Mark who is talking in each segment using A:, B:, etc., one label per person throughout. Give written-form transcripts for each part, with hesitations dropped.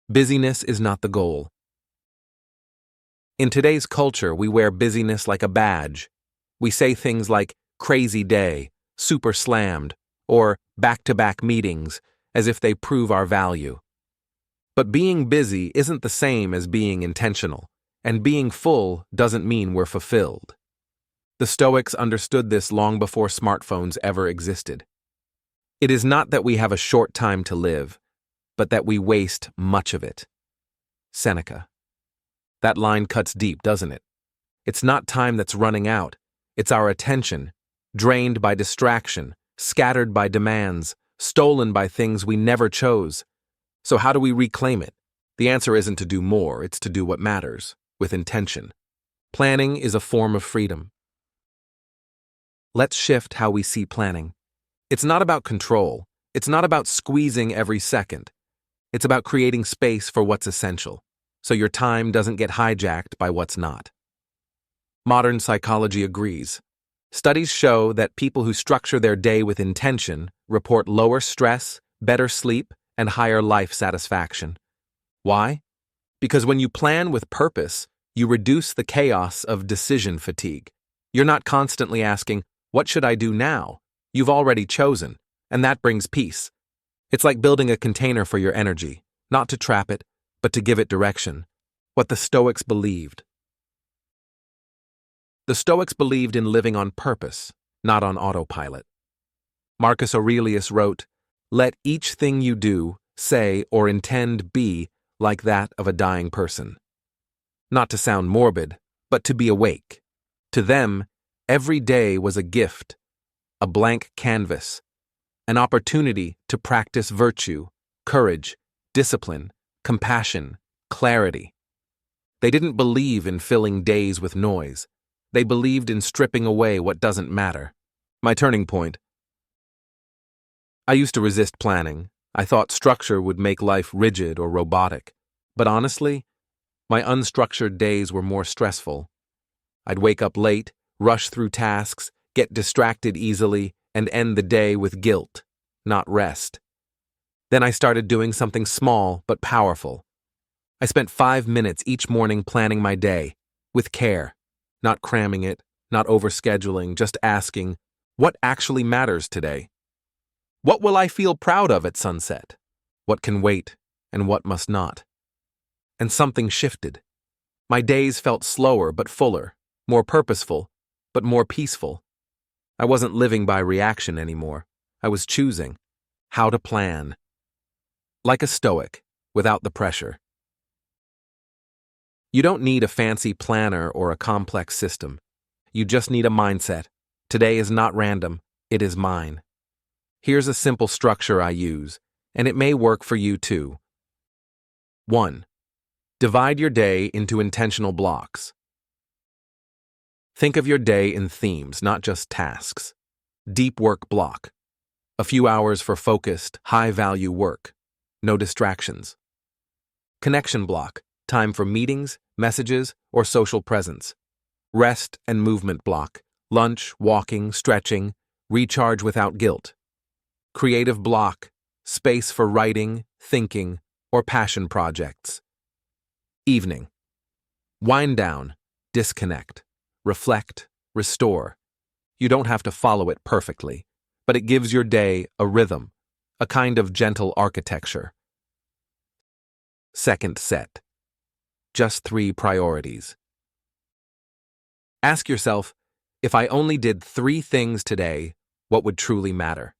A: Busyness is not the goal. In today's culture, we wear busyness like a badge. We say things like crazy day, super slammed, or back-to-back meetings, as if they prove our value. But being busy isn't the same as being intentional, and being full doesn't mean we're fulfilled. The Stoics understood this long before smartphones ever existed. It is not that we have a short time to live, but that we waste much of it. Seneca. That line cuts deep, doesn't it? It's not time that's running out. It's our attention, drained by distraction, scattered by demands, stolen by things we never chose. So how do we reclaim it? The answer isn't to do more, it's to do what matters, with intention. Planning is a form of freedom. Let's shift how we see planning. It's not about control. It's not about squeezing every second. It's about creating space for what's essential, so your time doesn't get hijacked by what's not. Modern psychology agrees. Studies show that people who structure their day with intention report lower stress, better sleep, and higher life satisfaction. Why? Because when you plan with purpose, you reduce the chaos of decision fatigue. You're not constantly asking, "What should I do now?" You've already chosen, and that brings peace. It's like building a container for your energy, not to trap it, but to give it direction. What the Stoics believed. The Stoics believed in living on purpose, not on autopilot. Marcus Aurelius wrote, "Let each thing you do, say, or intend be like that of a dying person." Not to sound morbid, but to be awake. To them, every day was a gift, a blank canvas, an opportunity to practice virtue, courage, discipline, compassion, clarity. They didn't believe in filling days with noise. They believed in stripping away what doesn't matter. My turning point. I used to resist planning. I thought structure would make life rigid or robotic. But honestly, my unstructured days were more stressful. I'd wake up late, rush through tasks, get distracted easily, and end the day with guilt, not rest. Then I started doing something small but powerful. I spent 5 minutes each morning planning my day, with care, not cramming it, not overscheduling, just asking, what actually matters today? What will I feel proud of at sunset? What can wait, and what must not? And something shifted. My days felt slower but fuller, more purposeful, but more peaceful. I wasn't living by reaction anymore. I was choosing how to plan. Like a Stoic, without the pressure. You don't need a fancy planner or a complex system. You just need a mindset. Today is not random, it is mine. Here's a simple structure I use, and it may work for you too. 1. Divide your day into intentional blocks. Think of your day in themes, not just tasks. Deep work block. A few hours for focused, high-value work. No distractions. Connection block. Time for meetings, messages, or social presence. Rest and movement block. Lunch, walking, stretching. Recharge without guilt. Creative block. Space for writing, thinking, or passion projects. Evening. Wind down. Disconnect. Reflect, restore. You don't have to follow it perfectly, but it gives your day a rhythm, a kind of gentle architecture. Second set. Just 3 priorities. Ask yourself, if I only did 3 things today, what would truly matter?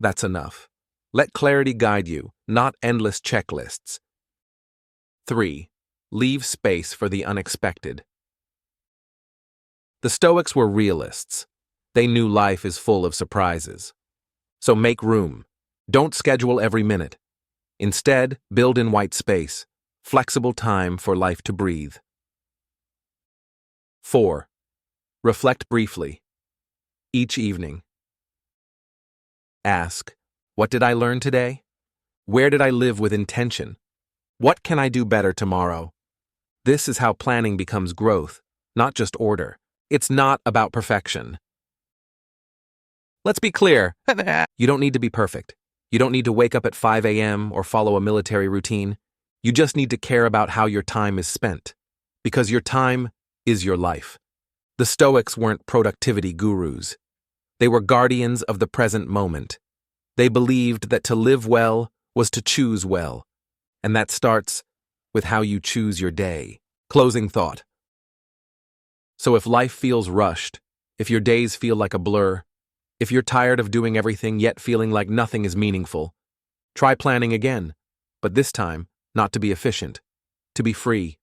A: That's enough. Let clarity guide you, not endless checklists. 3. Leave space for the unexpected. The Stoics were realists. They knew life is full of surprises. So make room. Don't schedule every minute. Instead, build in white space, flexible time for life to breathe. 4. Reflect briefly. Each evening. Ask, what did I learn today? Where did I live with intention? What can I do better tomorrow? This is how planning becomes growth, not just order. It's not about perfection. Let's be clear. You don't need to be perfect. You don't need to wake up at 5 a.m. or follow a military routine. You just need to care about how your time is spent, because your time is your life. The Stoics weren't productivity gurus. They were guardians of the present moment. They believed that to live well was to choose well, and that starts with how you choose your day. Closing thought. So if life feels rushed, if your days feel like a blur, if you're tired of doing everything yet feeling like nothing is meaningful, try planning again, but this time, not to be efficient, to be free,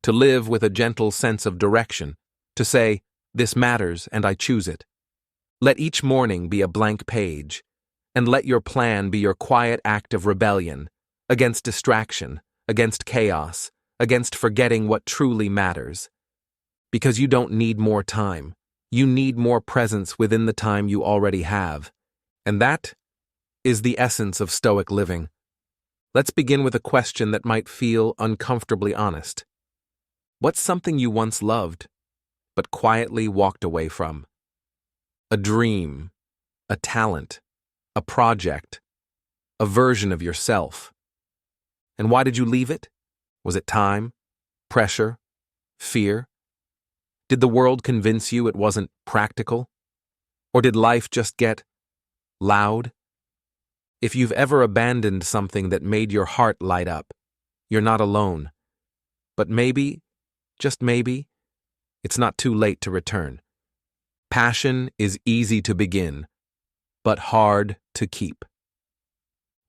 A: to live with a gentle sense of direction, to say, this matters and I choose it. Let each morning be a blank page, and let your plan be your quiet act of rebellion against distraction, against chaos, against forgetting what truly matters. Because you don't need more time. You need more presence within the time you already have. And that is the essence of Stoic living. Let's begin with a question that might feel uncomfortably honest. What's something you once loved, but quietly walked away from? A dream, a talent, a project, a version of yourself. And why did you leave it? Was it time, pressure, fear? Did the world convince you it wasn't practical? Or did life just get loud? If you've ever abandoned something that made your heart light up, you're not alone. But maybe, just maybe, it's not too late to return. Passion is easy to begin, but hard to keep.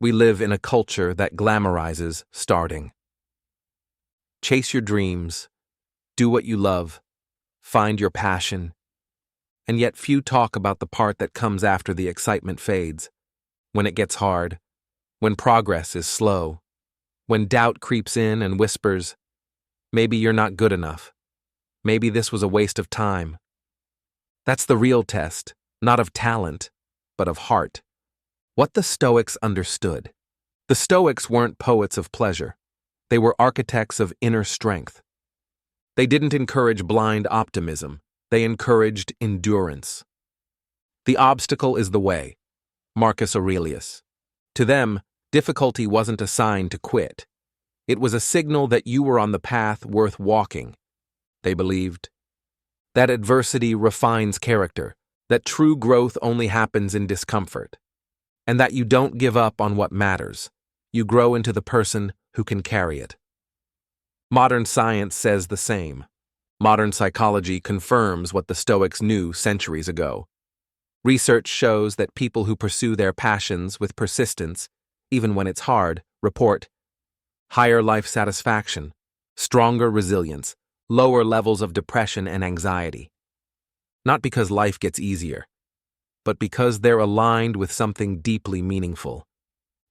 A: We live in a culture that glamorizes starting. Chase your dreams, do what you love, find your passion, and yet few talk about the part that comes after the excitement fades, when it gets hard, when progress is slow, when doubt creeps in and whispers, maybe you're not good enough, maybe this was a waste of time. That's the real test, not of talent, but of heart. What the Stoics understood. The Stoics weren't poets of pleasure. They were architects of inner strength. They didn't encourage blind optimism. They encouraged endurance. The obstacle is the way. Marcus Aurelius. To them, difficulty wasn't a sign to quit. It was a signal that you were on the path worth walking. They believed that adversity refines character, that true growth only happens in discomfort, and that you don't give up on what matters. You grow into the person who can carry it. Modern science says the same. Modern psychology confirms what the Stoics knew centuries ago. Research shows that people who pursue their passions with persistence, even when it's hard, report higher life satisfaction, stronger resilience, lower levels of depression and anxiety. Not because life gets easier, but because they're aligned with something deeply meaningful.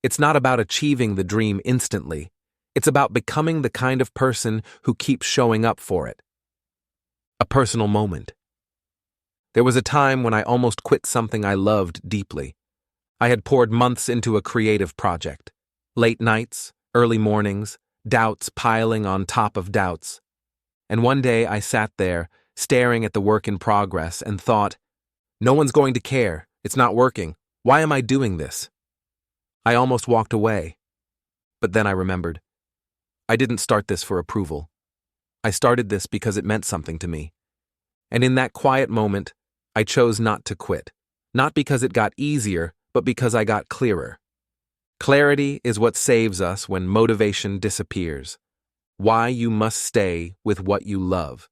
A: It's not about achieving the dream instantly. It's about becoming the kind of person who keeps showing up for it. A personal moment. There was a time when I almost quit something I loved deeply. I had poured months into a creative project. Late nights, early mornings, doubts piling on top of doubts. And one day I sat there, staring at the work in progress, and thought, no one's going to care. It's not working. Why am I doing this? I almost walked away. But then I remembered. I didn't start this for approval. I started this because it meant something to me. And in that quiet moment, I chose not to quit. Not because it got easier, but because I got clearer. Clarity is what saves us when motivation disappears. Why you must stay with what you love.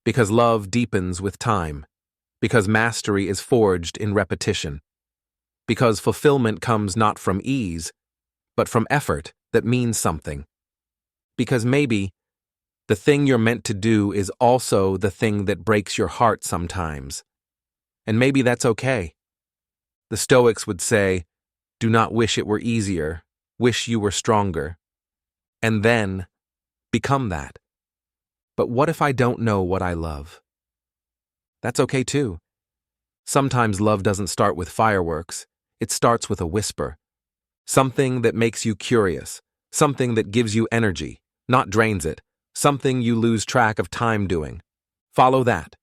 A: Because love deepens with time. Because mastery is forged in repetition. Because fulfillment comes not from ease, but from effort that means something. Because maybe the thing you're meant to do is also the thing that breaks your heart sometimes. And maybe that's okay. The Stoics would say, do not wish it were easier, wish you were stronger. And then, become that. But what if I don't know what I love? That's okay too. Sometimes love doesn't start with fireworks, it starts with a whisper. Something that makes you curious, something that gives you energy, not drains it, something you lose track of time doing. Follow that.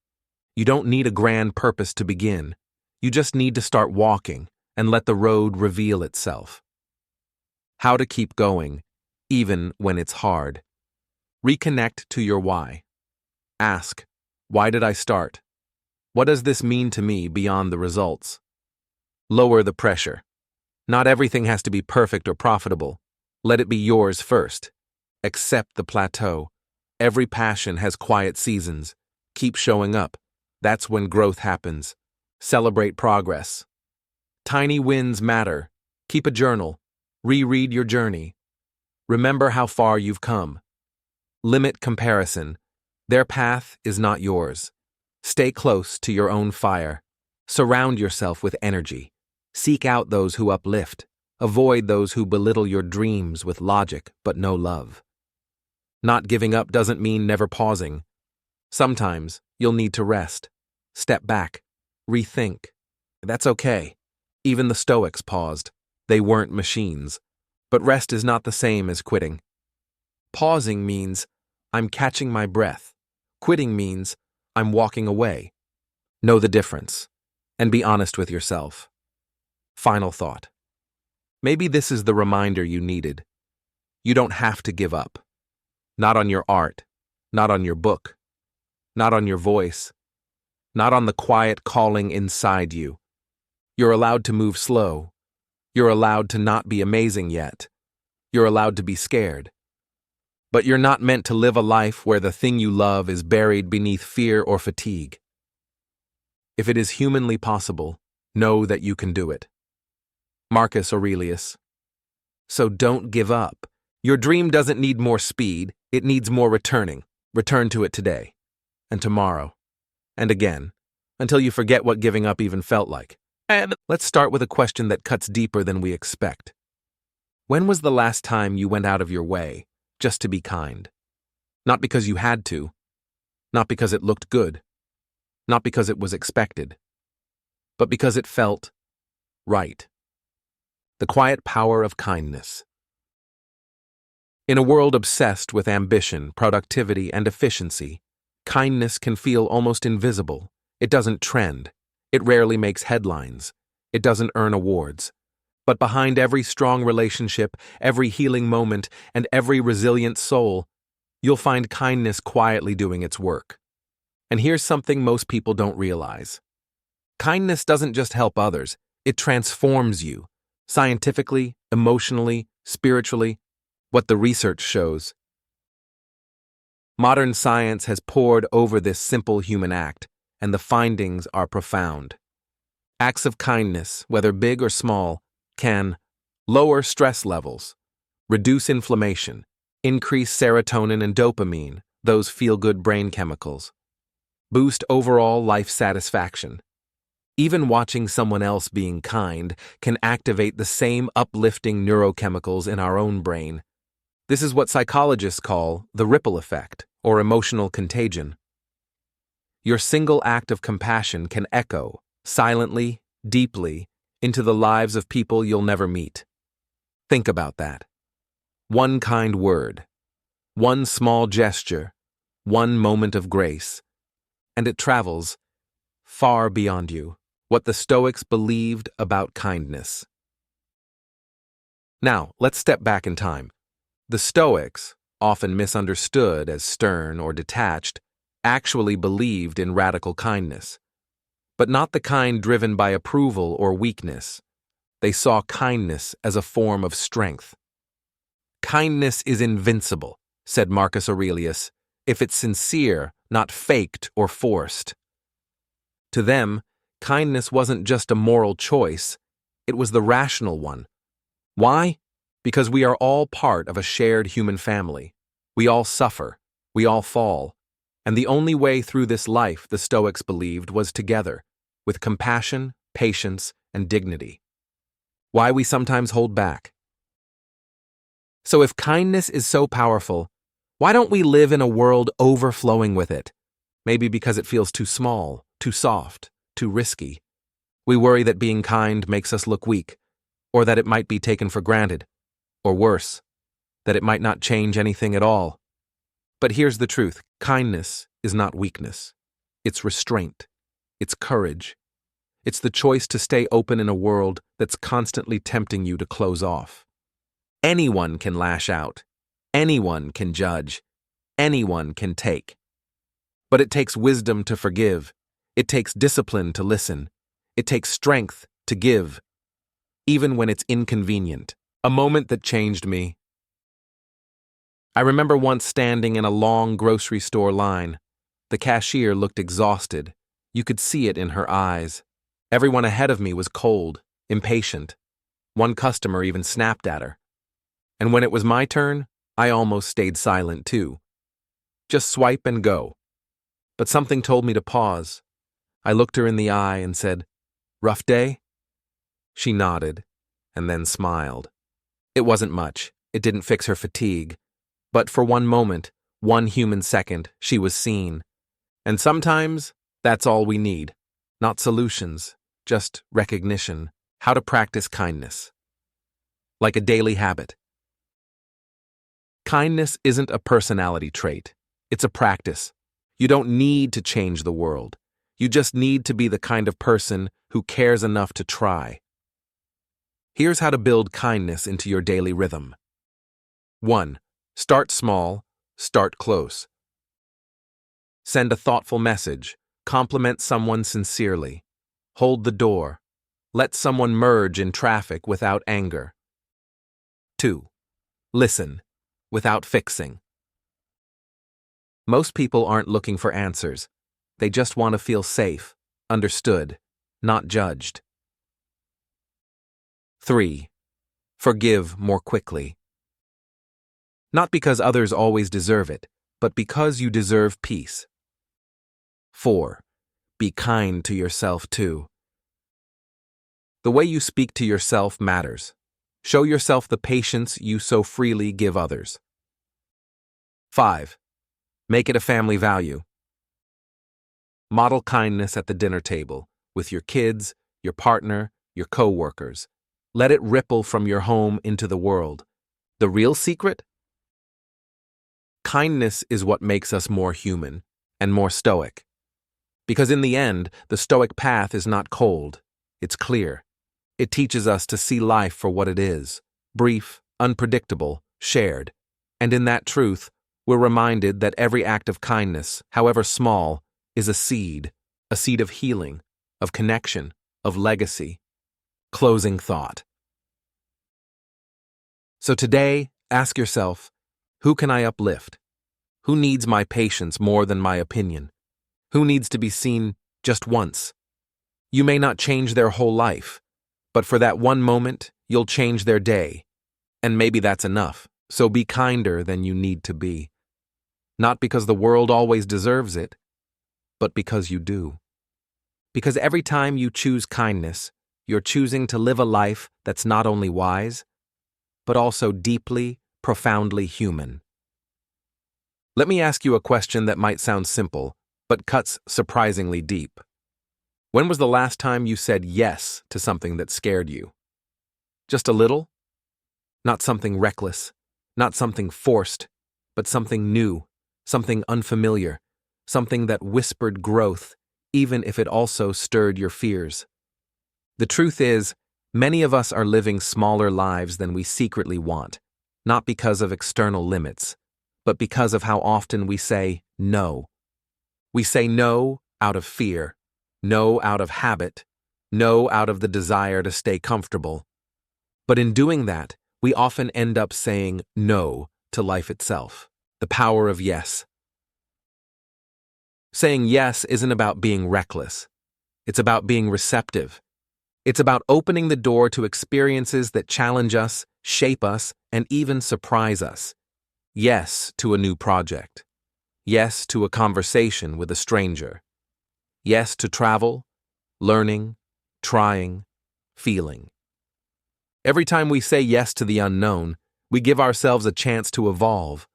A: You don't need a grand purpose to begin. You just need to start walking and let the road reveal itself. How to keep going. even when it's hard. Reconnect to your why. Ask, why did I start? What does this mean to me beyond the results? Lower the pressure. Not everything has to be perfect or profitable. Let it be yours first. Accept the plateau. Every passion has quiet seasons. Keep showing up. That's when growth happens. Celebrate progress. Tiny wins matter. Keep a journal. Reread your journey. Remember how far you've come. Limit comparison. Their path is not yours. Stay close to your own fire. Surround yourself with energy. Seek out those who uplift. Avoid those who belittle your dreams with logic but no love. Not giving up doesn't mean never pausing. Sometimes you'll need to rest. Step back. Rethink. That's okay. Even the Stoics paused. They weren't machines. But rest is not the same as quitting. Pausing means I'm catching my breath. Quitting means I'm walking away. Know the difference, and be honest with yourself. Final thought. Maybe this is the reminder you needed. You don't have to give up. Not on your art, not on your book, not on your voice, not on the quiet calling inside you. You're allowed to move slow. You're allowed to not be amazing yet. You're allowed to be scared. But you're not meant to live a life where the thing you love is buried beneath fear or fatigue. If it is humanly possible, know that you can do it. Marcus Aurelius. So don't give up. Your dream doesn't need more speed, it needs more returning. Return to it today, and tomorrow, and again, until you forget what giving up even felt like. And let's start with a question that cuts deeper than we expect. When was the last time you went out of your way just to be kind? Not because you had to, not because it looked good, not because it was expected, but because it felt right. The quiet power of kindness. In a world obsessed with ambition, productivity, and efficiency, kindness can feel almost invisible. It doesn't trend. It rarely makes headlines. It doesn't earn awards. But behind every strong relationship, every healing moment, and every resilient soul, you'll find kindness quietly doing its work. And here's something most people don't realize. Kindness doesn't just help others, it transforms you. Scientifically, emotionally, spiritually, what the research shows. Modern science has pored over this simple human act, and the findings are profound. Acts of kindness, whether big or small, can lower stress levels, reduce inflammation, increase serotonin and dopamine, those feel-good brain chemicals, boost overall life satisfaction. Even watching someone else being kind can activate the same uplifting neurochemicals in our own brain. This is what psychologists call the ripple effect, or emotional contagion. Your single act of compassion can echo, silently, deeply, into the lives of people you'll never meet. Think about that. One kind word, one small gesture, one moment of grace, and it travels far beyond you. What the Stoics believed about kindness. Now, let's step back in time. The Stoics, often misunderstood as stern or detached, actually believed in radical kindness. But not the kind driven by approval or weakness. They saw kindness as a form of strength. Kindness is invincible, said Marcus Aurelius, if it's sincere, not faked or forced. To them, kindness wasn't just a moral choice, it was the rational one. Why? Because we are all part of a shared human family. We all suffer, we all fall, and the only way through this life, the Stoics believed, was together, with compassion, patience, and dignity. Why we sometimes hold back. So if kindness is so powerful, why don't we live in a world overflowing with it? Maybe because it feels too small, too soft, too risky. We worry that being kind makes us look weak, or that it might be taken for granted, or worse, that it might not change anything at all. But here's the truth. Kindness is not weakness. It's restraint. It's courage. It's the choice to stay open in a world that's constantly tempting you to close off. Anyone can lash out. Anyone can judge. Anyone can take. But it takes wisdom to forgive. It takes discipline to listen. It takes strength to give, even when it's inconvenient. A moment that changed me. I remember once standing in a long grocery store line. The cashier looked exhausted. You could see it in her eyes. Everyone ahead of me was cold, impatient. One customer even snapped at her. And when it was my turn, I almost stayed silent too. Just swipe and go. But something told me to pause. I looked her in the eye and said, "Rough day?" She nodded, and then smiled. It wasn't much. It didn't fix her fatigue. But for one moment, one human second, she was seen. And sometimes, that's all we need. Not solutions, just recognition. How to practice kindness. Like a daily habit. Kindness isn't a personality trait. It's a practice. You don't need to change the world. You just need to be the kind of person who cares enough to try. Here's how to build kindness into your daily rhythm. 1. Start small, start close. Send a thoughtful message. Compliment someone sincerely. Hold the door. Let someone merge in traffic without anger. 2. Listen, without fixing. Most people aren't looking for answers. They just want to feel safe, understood, not judged. 3. Forgive more quickly. Not because others always deserve it, but because you deserve peace. 4. Be kind to yourself too. The way you speak to yourself matters. Show yourself the patience you so freely give others. 5. Make it a family value. Model kindness at the dinner table, with your kids, your partner, your co-workers. Let it ripple from your home into the world. The real secret? Kindness is what makes us more human and more stoic. Because in the end, the stoic path is not cold, it's clear. It teaches us to see life for what it is, brief, unpredictable, shared. And in that truth, we're reminded that every act of kindness, however small, is a seed of healing, of connection, of legacy. Closing thought. So today, ask yourself, who can I uplift? Who needs my patience more than my opinion? Who needs to be seen just once? You may not change their whole life, but for that one moment, you'll change their day. And maybe that's enough, so be kinder than you need to be. Not because the world always deserves it, but because you do. Because every time you choose kindness, you're choosing to live a life that's not only wise, but also deeply, profoundly human. Let me ask you a question that might sound simple, but cuts surprisingly deep. When was the last time you said yes to something that scared you? Just a little? Not something reckless, not something forced, but something new, something unfamiliar, something that whispered growth, even if it also stirred your fears. The truth is, many of us are living smaller lives than we secretly want, not because of external limits, but because of how often we say no. We say no out of fear, no out of habit, no out of the desire to stay comfortable. But in doing that, we often end up saying no to life itself, the power of yes. Saying yes isn't about being reckless. It's about being receptive. It's about opening the door to experiences that challenge us, shape us, and even surprise us. Yes to a new project. Yes to a conversation with a stranger. Yes to travel, learning, trying, feeling. Every time we say yes to the unknown, we give ourselves a chance to evolve.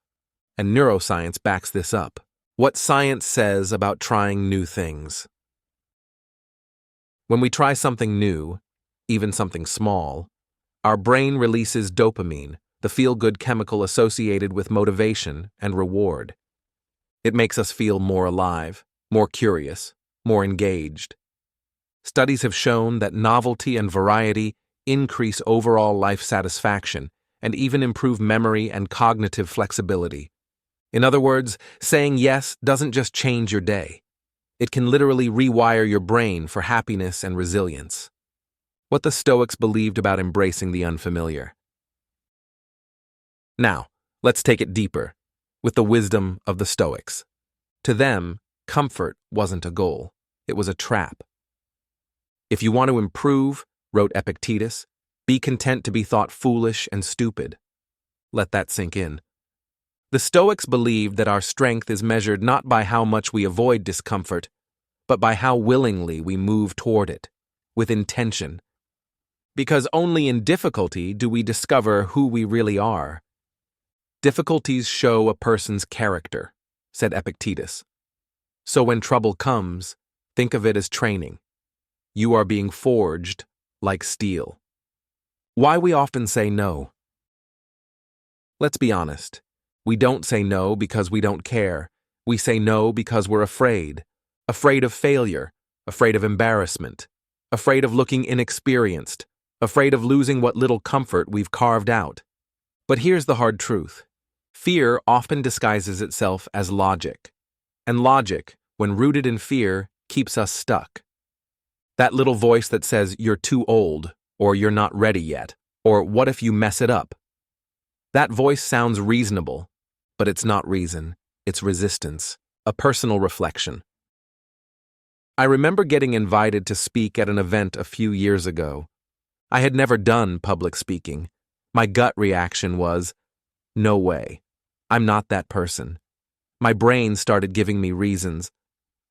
A: And neuroscience backs this up. What science says about trying new things. When we try something new, even something small, our brain releases dopamine, the feel-good chemical associated with motivation and reward. It makes us feel more alive, more curious, more engaged. Studies have shown that novelty and variety increase overall life satisfaction and even improve memory and cognitive flexibility. In other words, saying yes doesn't just change your day. It can literally rewire your brain for happiness and resilience. What the Stoics believed about embracing the unfamiliar. Now, let's take it deeper, with the wisdom of the Stoics. To them, comfort wasn't a goal, it was a trap. If you want to improve, wrote Epictetus, be content to be thought foolish and stupid. Let that sink in. The Stoics believed that our strength is measured not by how much we avoid discomfort, but by how willingly we move toward it, with intention. Because only in difficulty do we discover who we really are. Difficulties show a person's character, said Epictetus. So when trouble comes, think of it as training. You are being forged like steel. Why we often say no. Let's be honest. We don't say no because we don't care. We say no because we're afraid. Afraid of failure, afraid of embarrassment, afraid of looking inexperienced, afraid of losing what little comfort we've carved out. But here's the hard truth. Fear often disguises itself as logic. And logic, when rooted in fear, keeps us stuck. That little voice that says you're too old, or you're not ready yet, or what if you mess it up? That voice sounds reasonable, but it's not reason, it's resistance, a personal reflection. I remember getting invited to speak at an event a few years ago. I had never done public speaking. My gut reaction was, no way. I'm not that person. My brain started giving me reasons.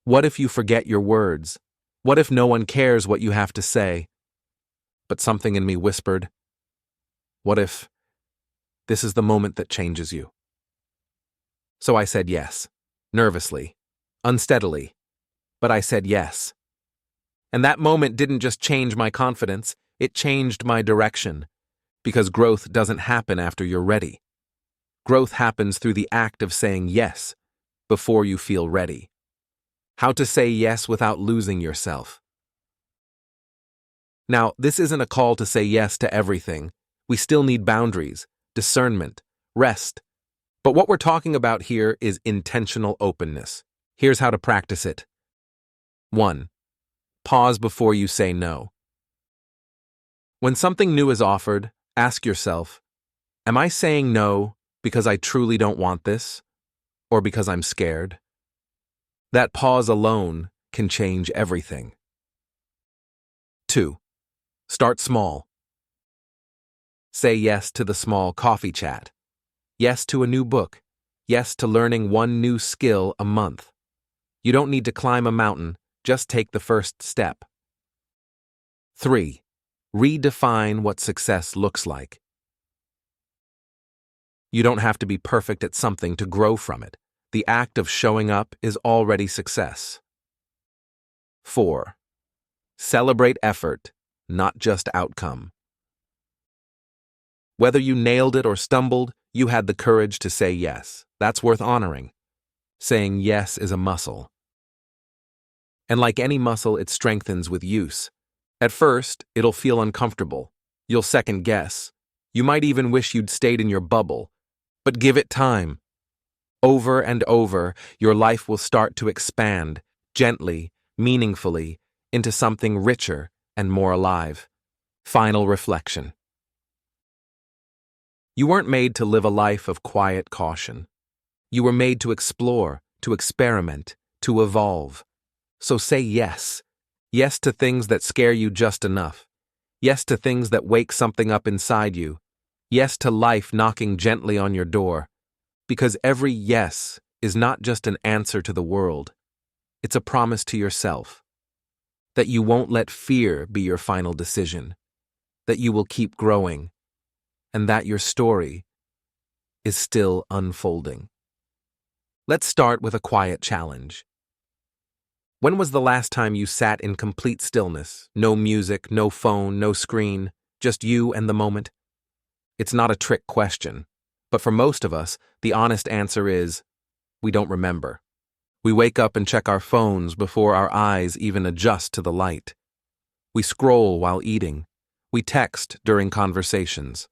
A: What if you forget your words? What if no one cares what you have to say? But something in me whispered, what if this is the moment that changes you? So I said yes, nervously, unsteadily, but I said yes. And that moment didn't just change my confidence, it changed my direction, because growth doesn't happen after you're ready. Growth happens through the act of saying yes before you feel ready. How to say yes without losing yourself. Now, this isn't a call to say yes to everything. We still need boundaries, discernment, rest. But what we're talking about here is intentional openness. Here's how to practice it. 1. Pause before you say no. When something new is offered, ask yourself, am I saying no because I truly don't want this, or because I'm scared? That pause alone can change everything. 2. Start small. Say yes to the small coffee chat. Yes to a new book. Yes to learning one new skill a month. You don't need to climb a mountain, just take the first step. 3. Redefine what success looks like. You don't have to be perfect at something to grow from it. The act of showing up is already success. 4. Celebrate effort, not just outcome. Whether you nailed it or stumbled, you had the courage to say yes. That's worth honoring. Saying yes is a muscle. And like any muscle, it strengthens with use. At first, it'll feel uncomfortable. You'll second guess. You might even wish you'd stayed in your bubble. But give it time. Over and over, your life will start to expand, gently, meaningfully, into something richer and more alive. Final reflection. You weren't made to live a life of quiet caution. You were made to explore, to experiment, to evolve. So say yes. Yes to things that scare you just enough. Yes to things that wake something up inside you. Yes to life knocking gently on your door. Because every yes is not just an answer to the world. It's a promise to yourself. That you won't let fear be your final decision. That you will keep growing. And that your story is still unfolding. Let's start with a quiet challenge. When was the last time you sat in complete stillness? No music, no phone, no screen, just you and the moment? It's not a trick question, but for most of us, the honest answer is, we don't remember. We wake up and check our phones before our eyes even adjust to the light. We scroll while eating. We text during conversations.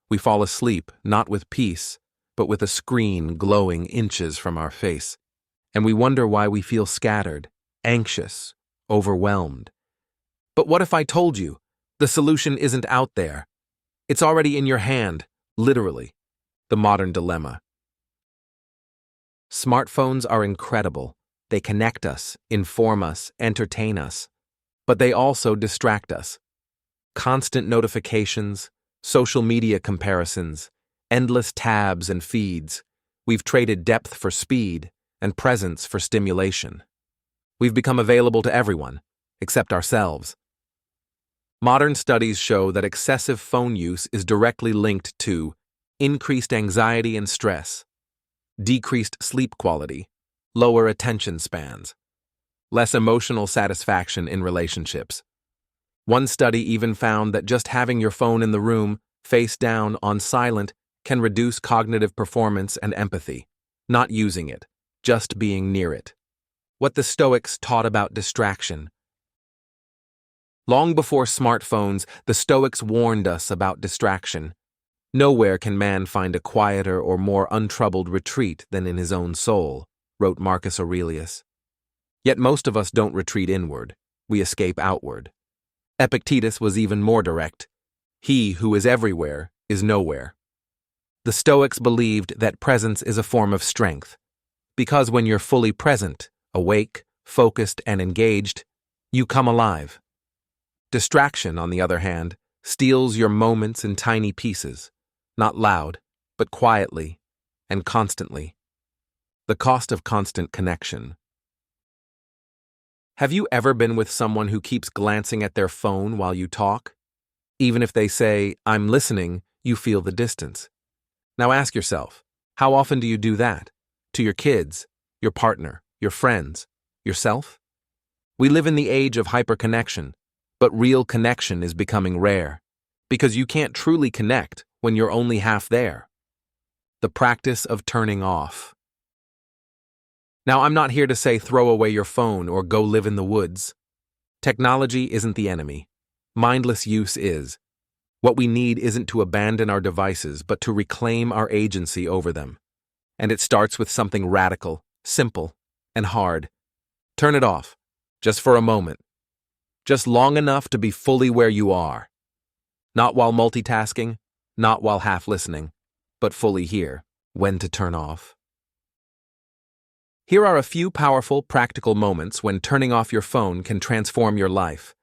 A: We fall asleep, not with peace, but with a screen glowing inches from our face. And we wonder why we feel scattered, anxious, overwhelmed. But what if I told you the solution isn't out there? It's already in your hand, literally. The modern dilemma. Smartphones are incredible. They connect us, inform us, entertain us. But they also distract us. Constant notifications, social media comparisons, endless tabs and feeds. We've traded depth for speed and presence for stimulation. We've become available to everyone, except ourselves. Modern studies show that excessive phone use is directly linked to increased anxiety and stress, decreased sleep quality, lower attention spans, less emotional satisfaction in relationships. One study even found that just having your phone in the room, face down, on silent, can reduce cognitive performance and empathy. Not using it, just being near it. What the Stoics taught about distraction. Long before smartphones, the Stoics warned us about distraction. Nowhere can man find a quieter or more untroubled retreat than in his own soul, wrote Marcus Aurelius. Yet most of us don't retreat inward, we escape outward. Epictetus was even more direct. He who is everywhere is nowhere. The Stoics believed that presence is a form of strength, because when you're fully present, awake, focused, and engaged, you come alive. Distraction, on the other hand, steals your moments in tiny pieces, not loud, but quietly and constantly. The cost of constant connection. Have you ever been with someone who keeps glancing at their phone while you talk? Even if they say, "I'm listening," you feel the distance. Now ask yourself, how often do you do that? To your kids, your partner, your friends, yourself? We live in the age of hyperconnection, but real connection is becoming rare, because you can't truly connect when you're only half there. The practice of turning off. Now, I'm not here to say throw away your phone or go live in the woods. Technology isn't the enemy. Mindless use is. What we need isn't to abandon our devices, but to reclaim our agency over them. And it starts with something radical, simple, and hard. Turn it off, just for a moment. Just long enough to be fully where you are. Not while multitasking, not while half listening, but fully here. When to turn off. Here are a few powerful, practical moments when turning off your phone can transform your life.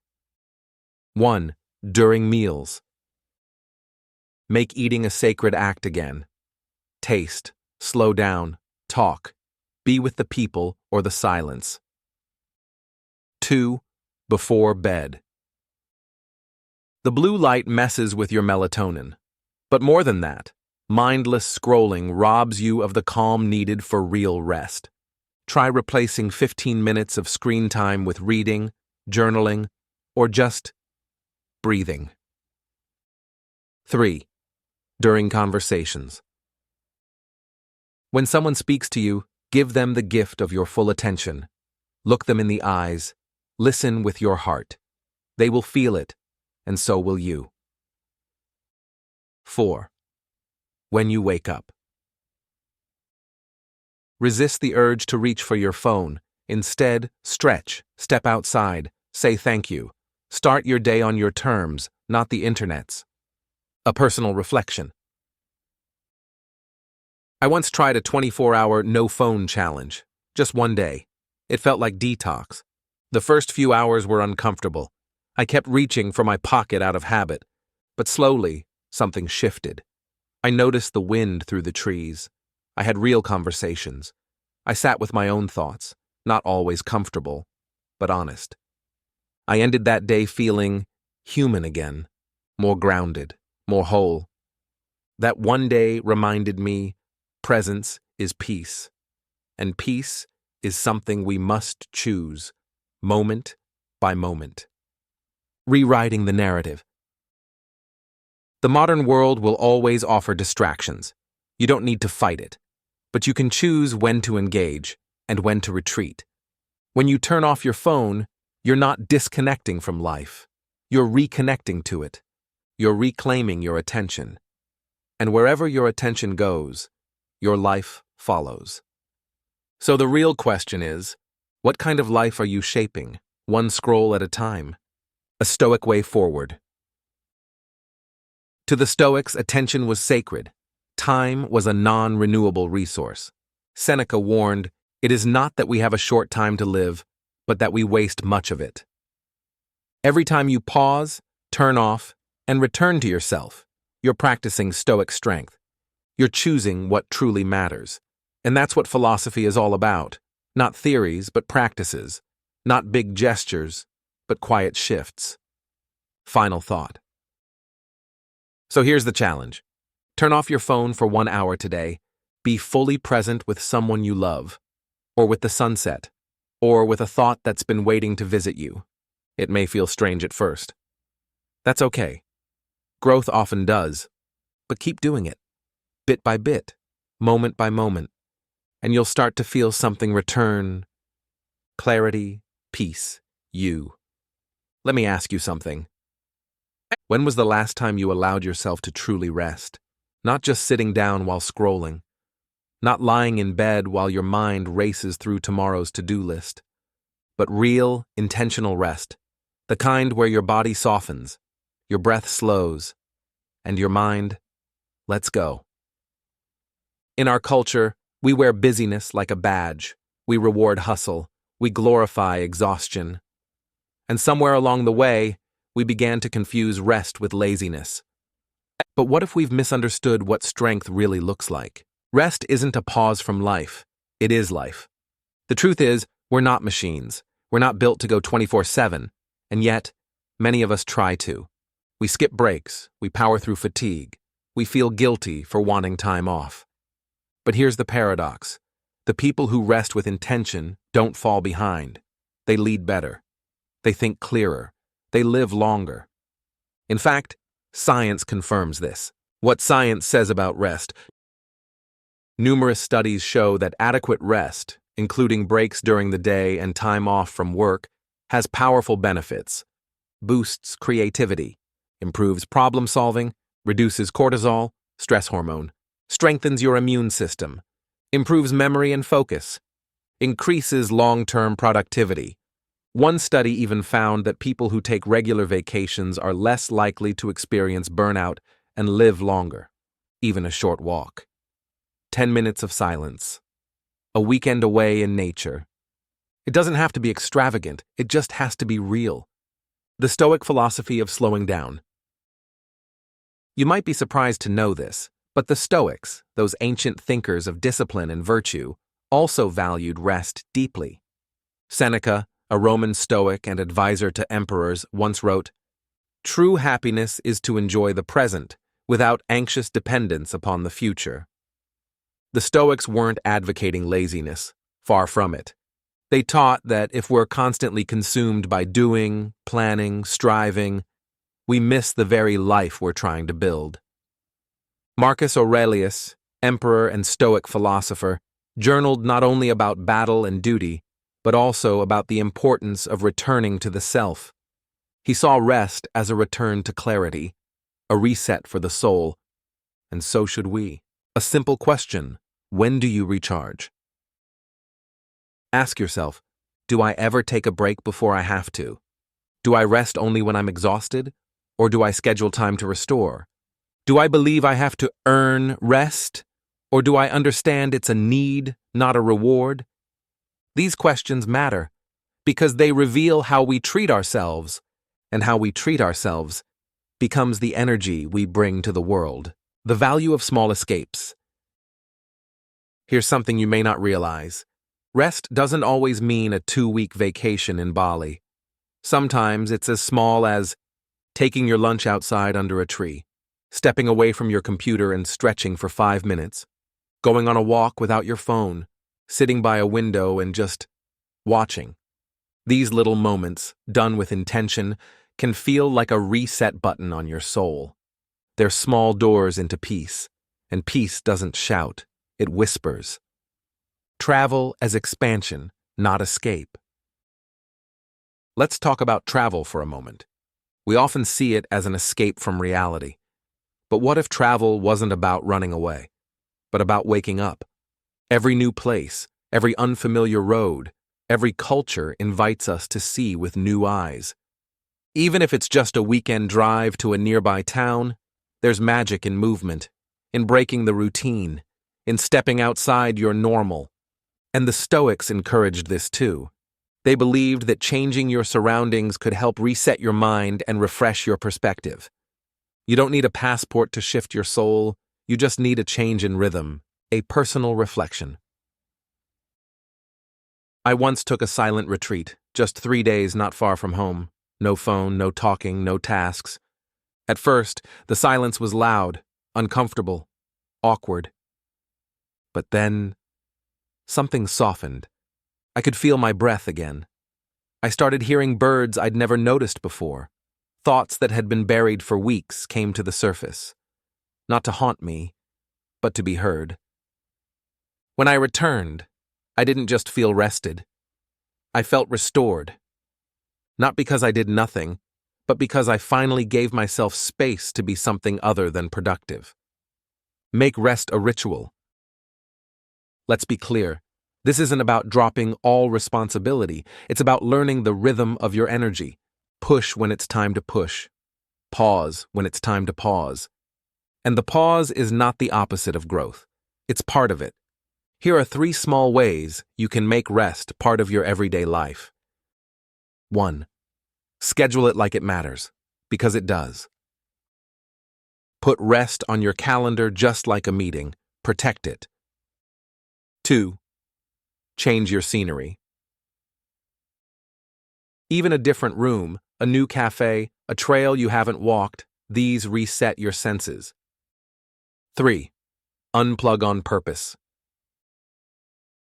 A: 1. During meals. Make eating a sacred act again. Taste, slow down, talk, be with the people or the silence. 2. Before bed. The blue light messes with your melatonin. But more than that, mindless scrolling robs you of the calm needed for real rest. Try replacing 15 minutes of screen time with reading, journaling, or just breathing. 3. During conversations. When someone speaks to you, give them the gift of your full attention. Look them in the eyes. Listen with your heart. They will feel it, and so will you. 4. When you wake up. Resist the urge to reach for your phone. Instead, stretch, step outside, say thank you. Start your day on your terms, not the internet's. A personal reflection. I once tried a 24-hour no-phone challenge. Just one day. It felt like detox. The first few hours were uncomfortable. I kept reaching for my pocket out of habit. But slowly, something shifted. I noticed the wind through the trees. I had real conversations. I sat with my own thoughts, not always comfortable, but honest. I ended that day feeling human again, more grounded, more whole. That one day reminded me presence is peace, and peace is something we must choose, moment by moment. Rewriting the narrative. The modern world will always offer distractions. You don't need to fight it, but you can choose when to engage and when to retreat. When you turn off your phone, you're not disconnecting from life. You're reconnecting to it. You're reclaiming your attention. And wherever your attention goes, your life follows. So the real question is, what kind of life are you shaping, one scroll at a time? A Stoic way forward. To the Stoics, attention was sacred. Time was a non-renewable resource. Seneca warned, "It is not that we have a short time to live, but that we waste much of it." Every time you pause, turn off, and return to yourself, you're practicing Stoic strength. You're choosing what truly matters. And that's what philosophy is all about. Not theories, but practices. Not big gestures, but quiet shifts. Final thought. So here's the challenge. Turn off your phone for 1 hour today. Be fully present with someone you love, or with the sunset, or with a thought that's been waiting to visit you. It may feel strange at first. That's okay. Growth often does, but keep doing it, bit by bit, moment by moment, and you'll start to feel something return. Clarity, peace, you. Let me ask you something. When was the last time you allowed yourself to truly rest? Not just sitting down while scrolling. Not lying in bed while your mind races through tomorrow's to-do list. But real, intentional rest. The kind where your body softens, your breath slows, and your mind lets go. In our culture, we wear busyness like a badge. We reward hustle. We glorify exhaustion. And somewhere along the way, we began to confuse rest with laziness. But what if we've misunderstood what strength really looks like? Rest isn't a pause from life. It is life. The truth is, we're not machines. We're not built to go 24/7. And yet, many of us try to. We skip breaks. We power through fatigue. We feel guilty for wanting time off. But here's the paradox. The people who rest with intention don't fall behind. They lead better. They think clearer. They live longer. In fact, science confirms this. What science says about rest. Numerous studies show that adequate rest, including breaks during the day and time off from work, has powerful benefits. Boosts creativity, improves problem solving, reduces cortisol, stress hormone, strengthens your immune system, improves memory and focus, increases long-term productivity. One study even found that people who take regular vacations are less likely to experience burnout and live longer, even a short walk. 10 minutes of silence. A weekend away in nature. It doesn't have to be extravagant, it just has to be real. The Stoic philosophy of slowing down. You might be surprised to know this, but the Stoics, those ancient thinkers of discipline and virtue, also valued rest deeply. Seneca, a Roman Stoic and advisor to emperors, once wrote, "True happiness is to enjoy the present, without anxious dependence upon the future." The Stoics weren't advocating laziness, far from it. They taught that if we're constantly consumed by doing, planning, striving, we miss the very life we're trying to build. Marcus Aurelius, emperor and Stoic philosopher, journaled not only about battle and duty, but also about the importance of returning to the self. He saw rest as a return to clarity, a reset for the soul, and so should we. A simple question: when do you recharge? Ask yourself, do I ever take a break before I have to? Do I rest only when I'm exhausted? Or do I schedule time to restore? Do I believe I have to earn rest? Or do I understand it's a need, not a reward? These questions matter because they reveal how we treat ourselves, and how we treat ourselves becomes the energy we bring to the world. The value of small escapes. Here's something you may not realize. Rest doesn't always mean a 2-week vacation in Bali. Sometimes it's as small as taking your lunch outside under a tree, stepping away from your computer and stretching for 5 minutes, going on a walk without your phone, sitting by a window and just watching. These little moments, done with intention, can feel like a reset button on your soul. They're small doors into peace, and peace doesn't shout, it whispers. Travel as expansion, not escape. Let's talk about travel for a moment. We often see it as an escape from reality. But what if travel wasn't about running away, but about waking up? Every new place, every unfamiliar road, every culture invites us to see with new eyes. Even if it's just a weekend drive to a nearby town, there's magic in movement, in breaking the routine, in stepping outside your normal. And the Stoics encouraged this too. They believed that changing your surroundings could help reset your mind and refresh your perspective. You don't need a passport to shift your soul, you just need a change in rhythm, a personal reflection. I once took a silent retreat, just 3 days not far from home. No phone, no talking, no tasks. At first, the silence was loud, uncomfortable, awkward. But then, something softened. I could feel my breath again. I started hearing birds I'd never noticed before. Thoughts that had been buried for weeks came to the surface. Not to haunt me, but to be heard. When I returned, I didn't just feel rested. I felt restored. Not because I did nothing, but because I finally gave myself space to be something other than productive. Make rest a ritual. Let's be clear, this isn't about dropping all responsibility, it's about learning the rhythm of your energy. Push when it's time to push. Pause when it's time to pause. And the pause is not the opposite of growth. It's part of it. Here are 3 small ways you can make rest part of your everyday life. 1. Schedule it like it matters, because it does. Put rest on your calendar just like a meeting. Protect it. 2. Change your scenery. Even a different room, a new cafe, a trail you haven't walked, these reset your senses. 3. Unplug on purpose.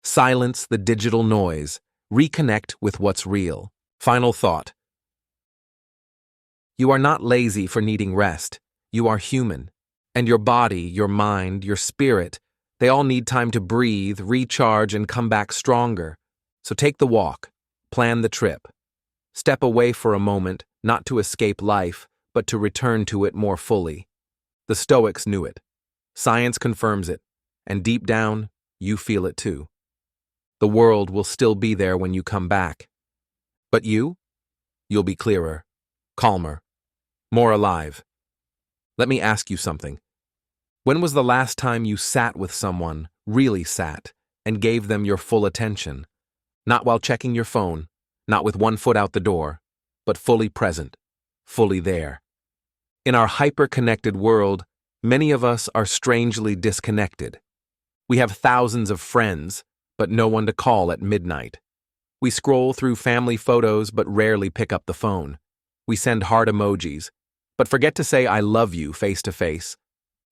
A: Silence the digital noise. Reconnect with what's real. Final thought. You are not lazy for needing rest. You are human. And your body, your mind, your spirit, they all need time to breathe, recharge, and come back stronger. So take the walk. Plan the trip. Step away for a moment, not to escape life, but to return to it more fully. The Stoics knew it. Science confirms it. And deep down, you feel it too. The world will still be there when you come back. But you? You'll be clearer, calmer, more alive. Let me ask you something. When was the last time you sat with someone, really sat, and gave them your full attention? Not while checking your phone, not with one foot out the door, but fully present, fully there. In our hyper-connected world, many of us are strangely disconnected. We have thousands of friends, but no one to call at midnight. We scroll through family photos but rarely pick up the phone. We send heart emojis, but forget to say I love you face to face.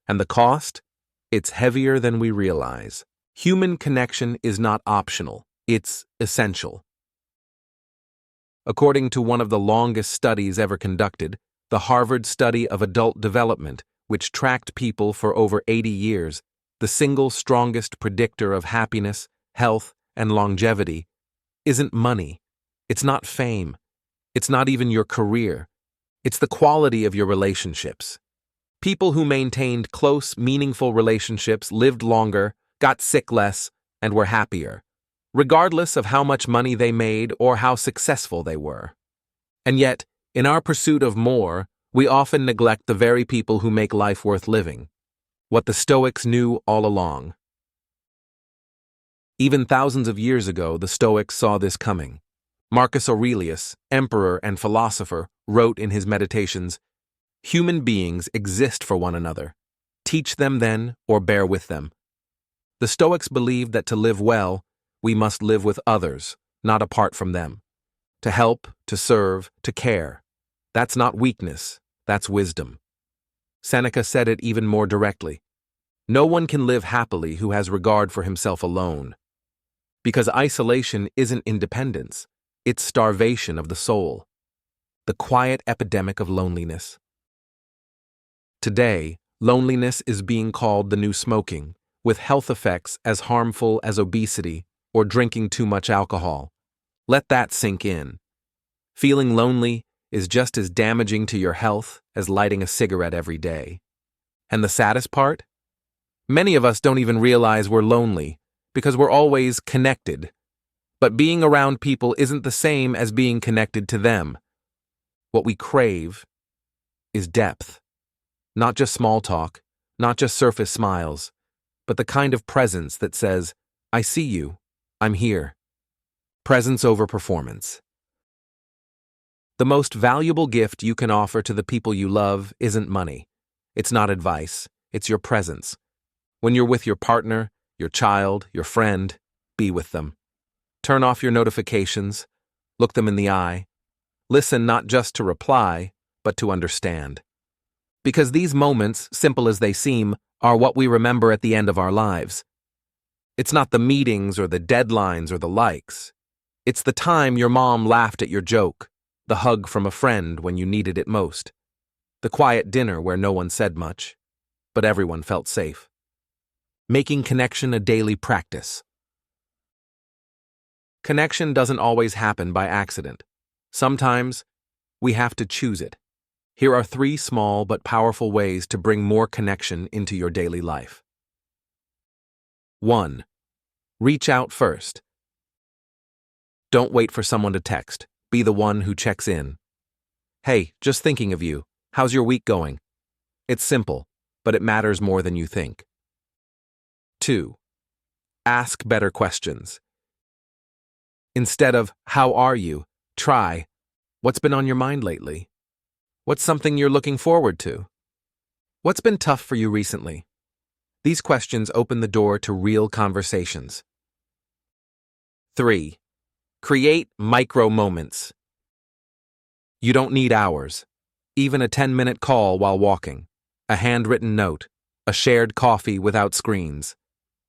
A: And the cost? It's heavier than we realize. Human connection is not optional, it's essential. According to one of the longest studies ever conducted, the Harvard Study of Adult Development, which tracked people for over 80 years, the single strongest predictor of happiness, health, and longevity isn't money. It's not fame. It's not even your career. It's the quality of your relationships. People who maintained close, meaningful relationships lived longer, got sick less, and were happier, regardless of how much money they made or how successful they were. And yet, in our pursuit of more, we often neglect the very people who make life worth living. What the Stoics knew all along. Even thousands of years ago, the Stoics saw this coming. Marcus Aurelius, emperor and philosopher, wrote in his Meditations, "Human beings exist for one another. Teach them then, or bear with them." The Stoics believed that to live well, we must live with others, not apart from them. To help, to serve, to care. That's not weakness, that's wisdom. Seneca said it even more directly. No one can live happily who has regard for himself alone. Because isolation isn't independence, it's starvation of the soul. The quiet epidemic of loneliness. Today, loneliness is being called the new smoking, with health effects as harmful as obesity or drinking too much alcohol. Let that sink in. Feeling lonely is just as damaging to your health as lighting a cigarette every day. And the saddest part? Many of us don't even realize we're lonely because we're always connected. But being around people isn't the same as being connected to them. What we crave is depth. Not just small talk, not just surface smiles, but the kind of presence that says, I see you, I'm here. Presence over performance. The most valuable gift you can offer to the people you love isn't money. It's not advice, it's your presence. When you're with your partner, your child, your friend, be with them. Turn off your notifications, look them in the eye. Listen not just to reply, but to understand. Because these moments, simple as they seem, are what we remember at the end of our lives. It's not the meetings or the deadlines or the likes. It's the time your mom laughed at your joke, the hug from a friend when you needed it most, the quiet dinner where no one said much, but everyone felt safe. Making connection a daily practice. Connection doesn't always happen by accident. Sometimes we have to choose it. Here are 3 small but powerful ways to bring more connection into your daily life. 1. Reach out first. Don't wait for someone to text. Be the one who checks in. Hey, just thinking of you. How's your week going? It's simple, but it matters more than you think. 2. Ask better questions. Instead of, how are you? Try, what's been on your mind lately? What's something you're looking forward to? What's been tough for you recently? These questions open the door to real conversations. 3. Create micro moments. You don't need hours. Even a 10-minute call while walking, a handwritten note, a shared coffee without screens.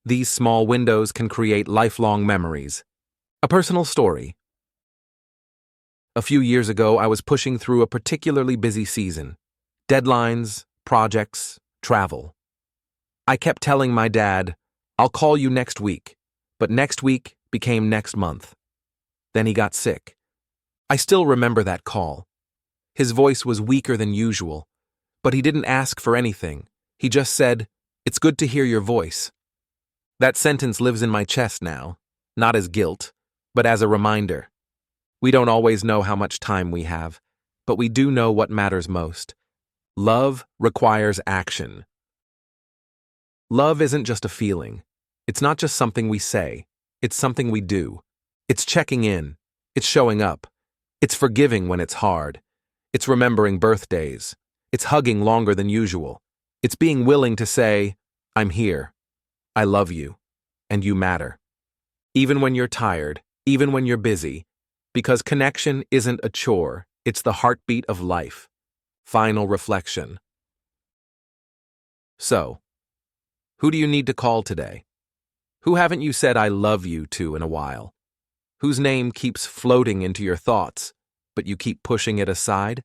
A: These small windows can create lifelong memories. A personal story. A few years ago, I was pushing through a particularly busy season. Deadlines, projects, travel. I kept telling my dad, I'll call you next week, but next week became next month. Then he got sick. I still remember that call. His voice was weaker than usual, but he didn't ask for anything. He just said, "It's good to hear your voice." That sentence lives in my chest now, not as guilt, but as a reminder. We don't always know how much time we have, but we do know what matters most. Love requires action. Love isn't just a feeling. It's not just something we say. It's something we do. It's checking in. It's showing up. It's forgiving when it's hard. It's remembering birthdays. It's hugging longer than usual. It's being willing to say, I'm here. I love you. And you matter. Even when you're tired, even when you're busy, because connection isn't a chore, it's the heartbeat of life. Final reflection. So, who do you need to call today? Who haven't you said I love you to in a while? Whose name keeps floating into your thoughts, but you keep pushing it aside?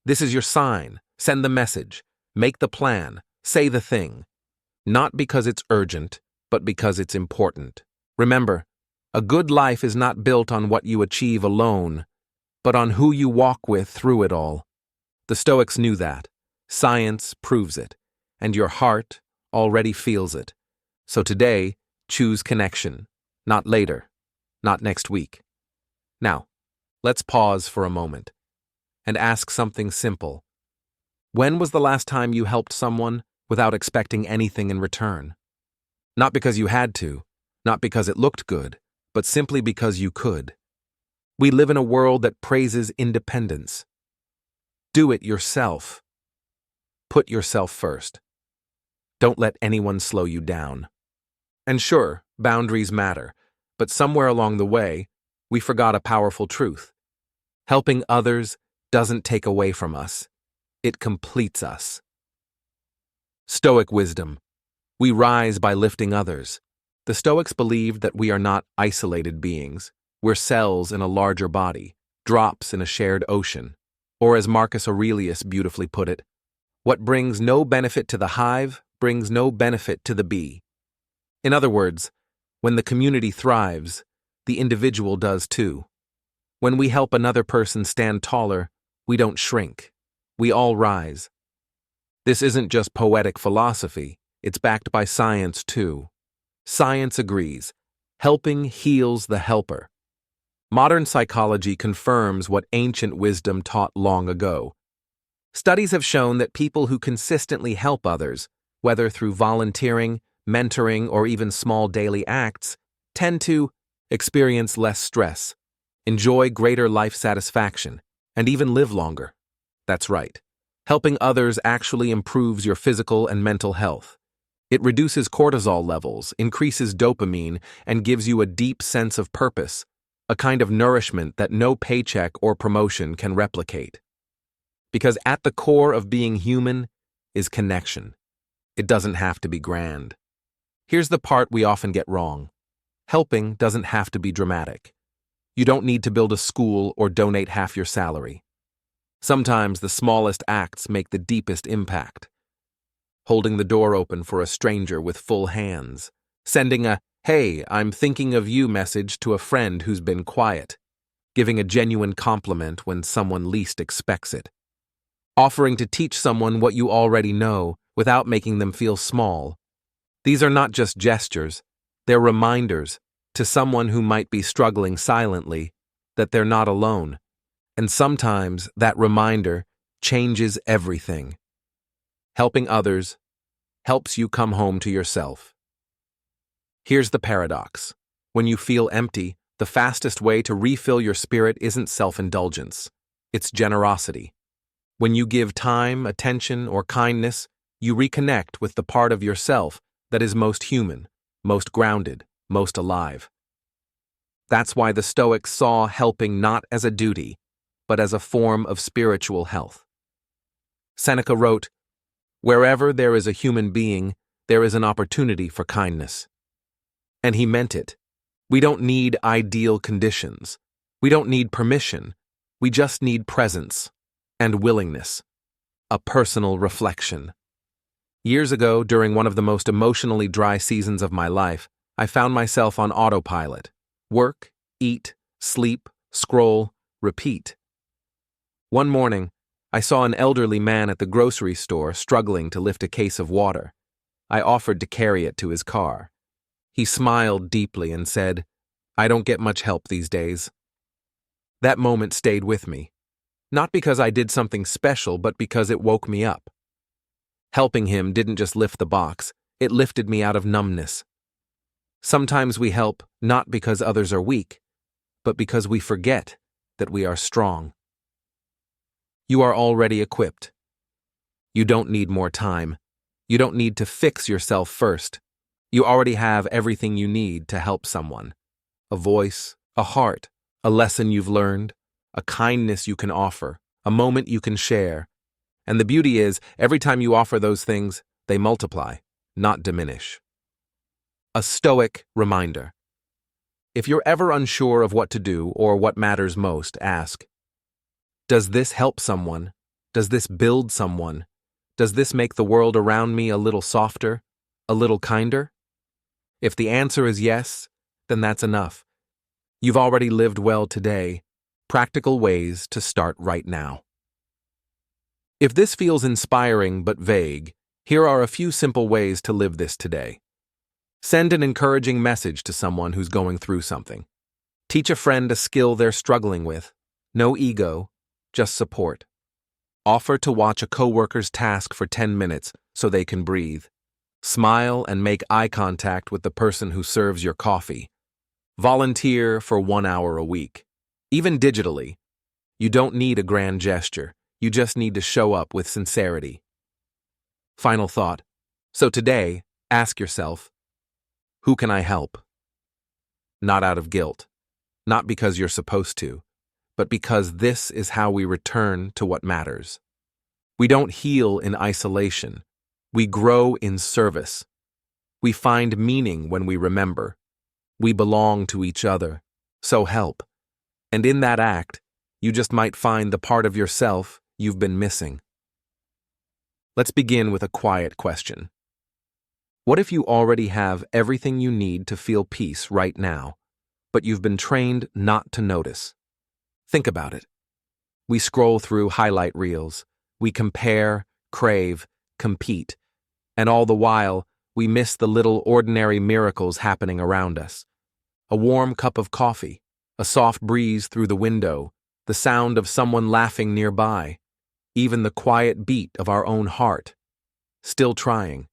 A: This is your sign. Send the message. Make the plan. Say the thing. Not because it's urgent, but because it's important. Remember, a good life is not built on what you achieve alone, but on who you walk with through it all. The Stoics knew that. Science proves it, and your heart already feels it. So today, choose connection, not later, not next week. Now, let's pause for a moment and ask something simple. When was the last time you helped someone without expecting anything in return? Not because you had to, not because it looked good, but simply because you could. We live in a world that praises independence. Do it yourself. Put yourself first. Don't let anyone slow you down. And sure, boundaries matter, but somewhere along the way, we forgot a powerful truth. Helping others doesn't take away from us. It completes us. Stoic wisdom. We rise by lifting others. The Stoics believed that we are not isolated beings. We're cells in a larger body, drops in a shared ocean. Or as Marcus Aurelius beautifully put it, what brings no benefit to the hive brings no benefit to the bee. In other words, when the community thrives, the individual does too. When we help another person stand taller, we don't shrink. We all rise. This isn't just poetic philosophy, it's backed by science too. Science agrees. Helping heals the helper. Modern psychology confirms what ancient wisdom taught long ago. Studies have shown that people who consistently help others, whether through volunteering, mentoring, or even small daily acts, tend to experience less stress, enjoy greater life satisfaction, and even live longer. That's right. Helping others actually improves your physical and mental health. It reduces cortisol levels, increases dopamine, and gives you a deep sense of purpose, a kind of nourishment that no paycheck or promotion can replicate. Because at the core of being human is connection. It doesn't have to be grand. Here's the part we often get wrong. Helping doesn't have to be dramatic. You don't need to build a school or donate half your salary. Sometimes the smallest acts make the deepest impact. Holding the door open for a stranger with full hands. Sending a, "Hey, I'm thinking of you" message to a friend who's been quiet. Giving a genuine compliment when someone least expects it. Offering to teach someone what you already know without making them feel small. These are not just gestures, they're reminders to someone who might be struggling silently that they're not alone. And sometimes that reminder changes everything. Helping others helps you come home to yourself. Here's the paradox. When you feel empty, the fastest way to refill your spirit isn't self-indulgence, it's generosity. When you give time, attention, or kindness, you reconnect with the part of yourself that is most human, most grounded, most alive. That's why the Stoics saw helping not as a duty, but as a form of spiritual health. Seneca wrote, "Wherever there is a human being, there is an opportunity for kindness." And he meant it. We don't need ideal conditions. We don't need permission. We just need presence and willingness. A personal reflection. Years ago, during one of the most emotionally dry seasons of my life, I found myself on autopilot. Work, eat, sleep, scroll, repeat. One morning, I saw an elderly man at the grocery store struggling to lift a case of water. I offered to carry it to his car. He smiled deeply and said, "I don't get much help these days." That moment stayed with me, not because I did something special, but because it woke me up. Helping him didn't just lift the box, it lifted me out of numbness. Sometimes we help not because others are weak, but because we forget that we are strong. You are already equipped. You don't need more time. You don't need to fix yourself first. You already have everything you need to help someone. A voice, a heart, a lesson you've learned, a kindness you can offer, a moment you can share. And the beauty is, every time you offer those things, they multiply, not diminish. A Stoic reminder. If you're ever unsure of what to do or what matters most, ask, does this help someone? Does this build someone? Does this make the world around me a little softer, a little kinder? If the answer is yes, then that's enough. You've already lived well today. Practical ways to start right now. If this feels inspiring but vague, here are a few simple ways to live this today. Send an encouraging message to someone who's going through something. Teach a friend a skill they're struggling with. No ego, just support. Offer to watch a coworker's task for 10 minutes so they can breathe. Smile and make eye contact with the person who serves your coffee. Volunteer for 1 hour a week. Even digitally. You don't need a grand gesture. You just need to show up with sincerity. Final thought. So today, ask yourself, who can I help? Not out of guilt. Not because you're supposed to, but because this is how we return to what matters. We don't heal in isolation. We grow in service. We find meaning when we remember. We belong to each other, so help. And in that act, you just might find the part of yourself you've been missing. Let's begin with a quiet question. What if you already have everything you need to feel peace right now, but you've been trained not to notice? Think about it. We scroll through highlight reels. We compare, crave, compete, and all the while, we miss the little ordinary miracles happening around us. A warm cup of coffee, a soft breeze through the window, the sound of someone laughing nearby, even the quiet beat of our own heart. Still trying.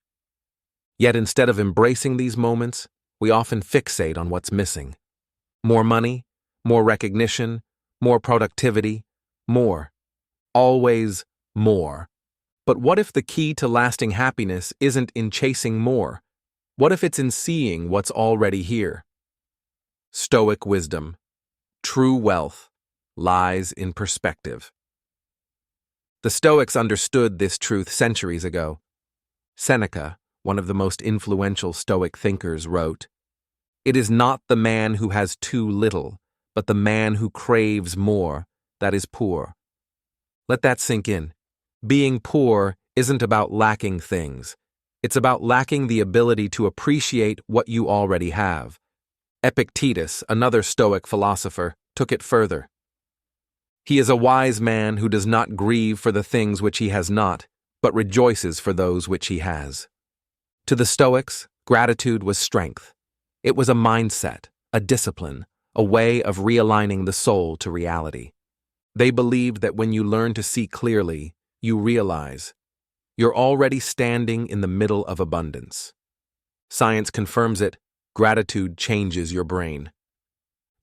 A: Yet instead of embracing these moments, we often fixate on what's missing. More money, more recognition, more productivity, more. Always more. But what if the key to lasting happiness isn't in chasing more? What if it's in seeing what's already here? Stoic wisdom. True wealth lies in perspective. The Stoics understood this truth centuries ago. Seneca, one of the most influential Stoic thinkers, wrote, "It is not the man who has too little, but the man who craves more, that is poor." Let that sink in. Being poor isn't about lacking things. It's about lacking the ability to appreciate what you already have. Epictetus, another Stoic philosopher, took it further. He is a wise man who does not grieve for the things which he has not, but rejoices for those which he has. To the Stoics, gratitude was strength. It was a mindset, a discipline, a way of realigning the soul to reality. They believed that when you learn to see clearly, you realize you're already standing in the middle of abundance. Science confirms it. Gratitude changes your brain.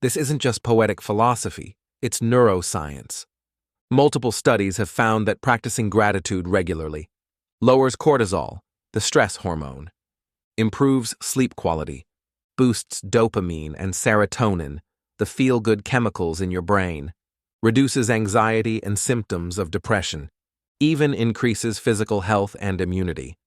A: This isn't just poetic philosophy, it's neuroscience. Multiple studies have found that practicing gratitude regularly lowers cortisol, the stress hormone, improves sleep quality, boosts dopamine and serotonin, the feel-good chemicals in your brain, reduces anxiety and symptoms of depression, even increases physical health and immunity.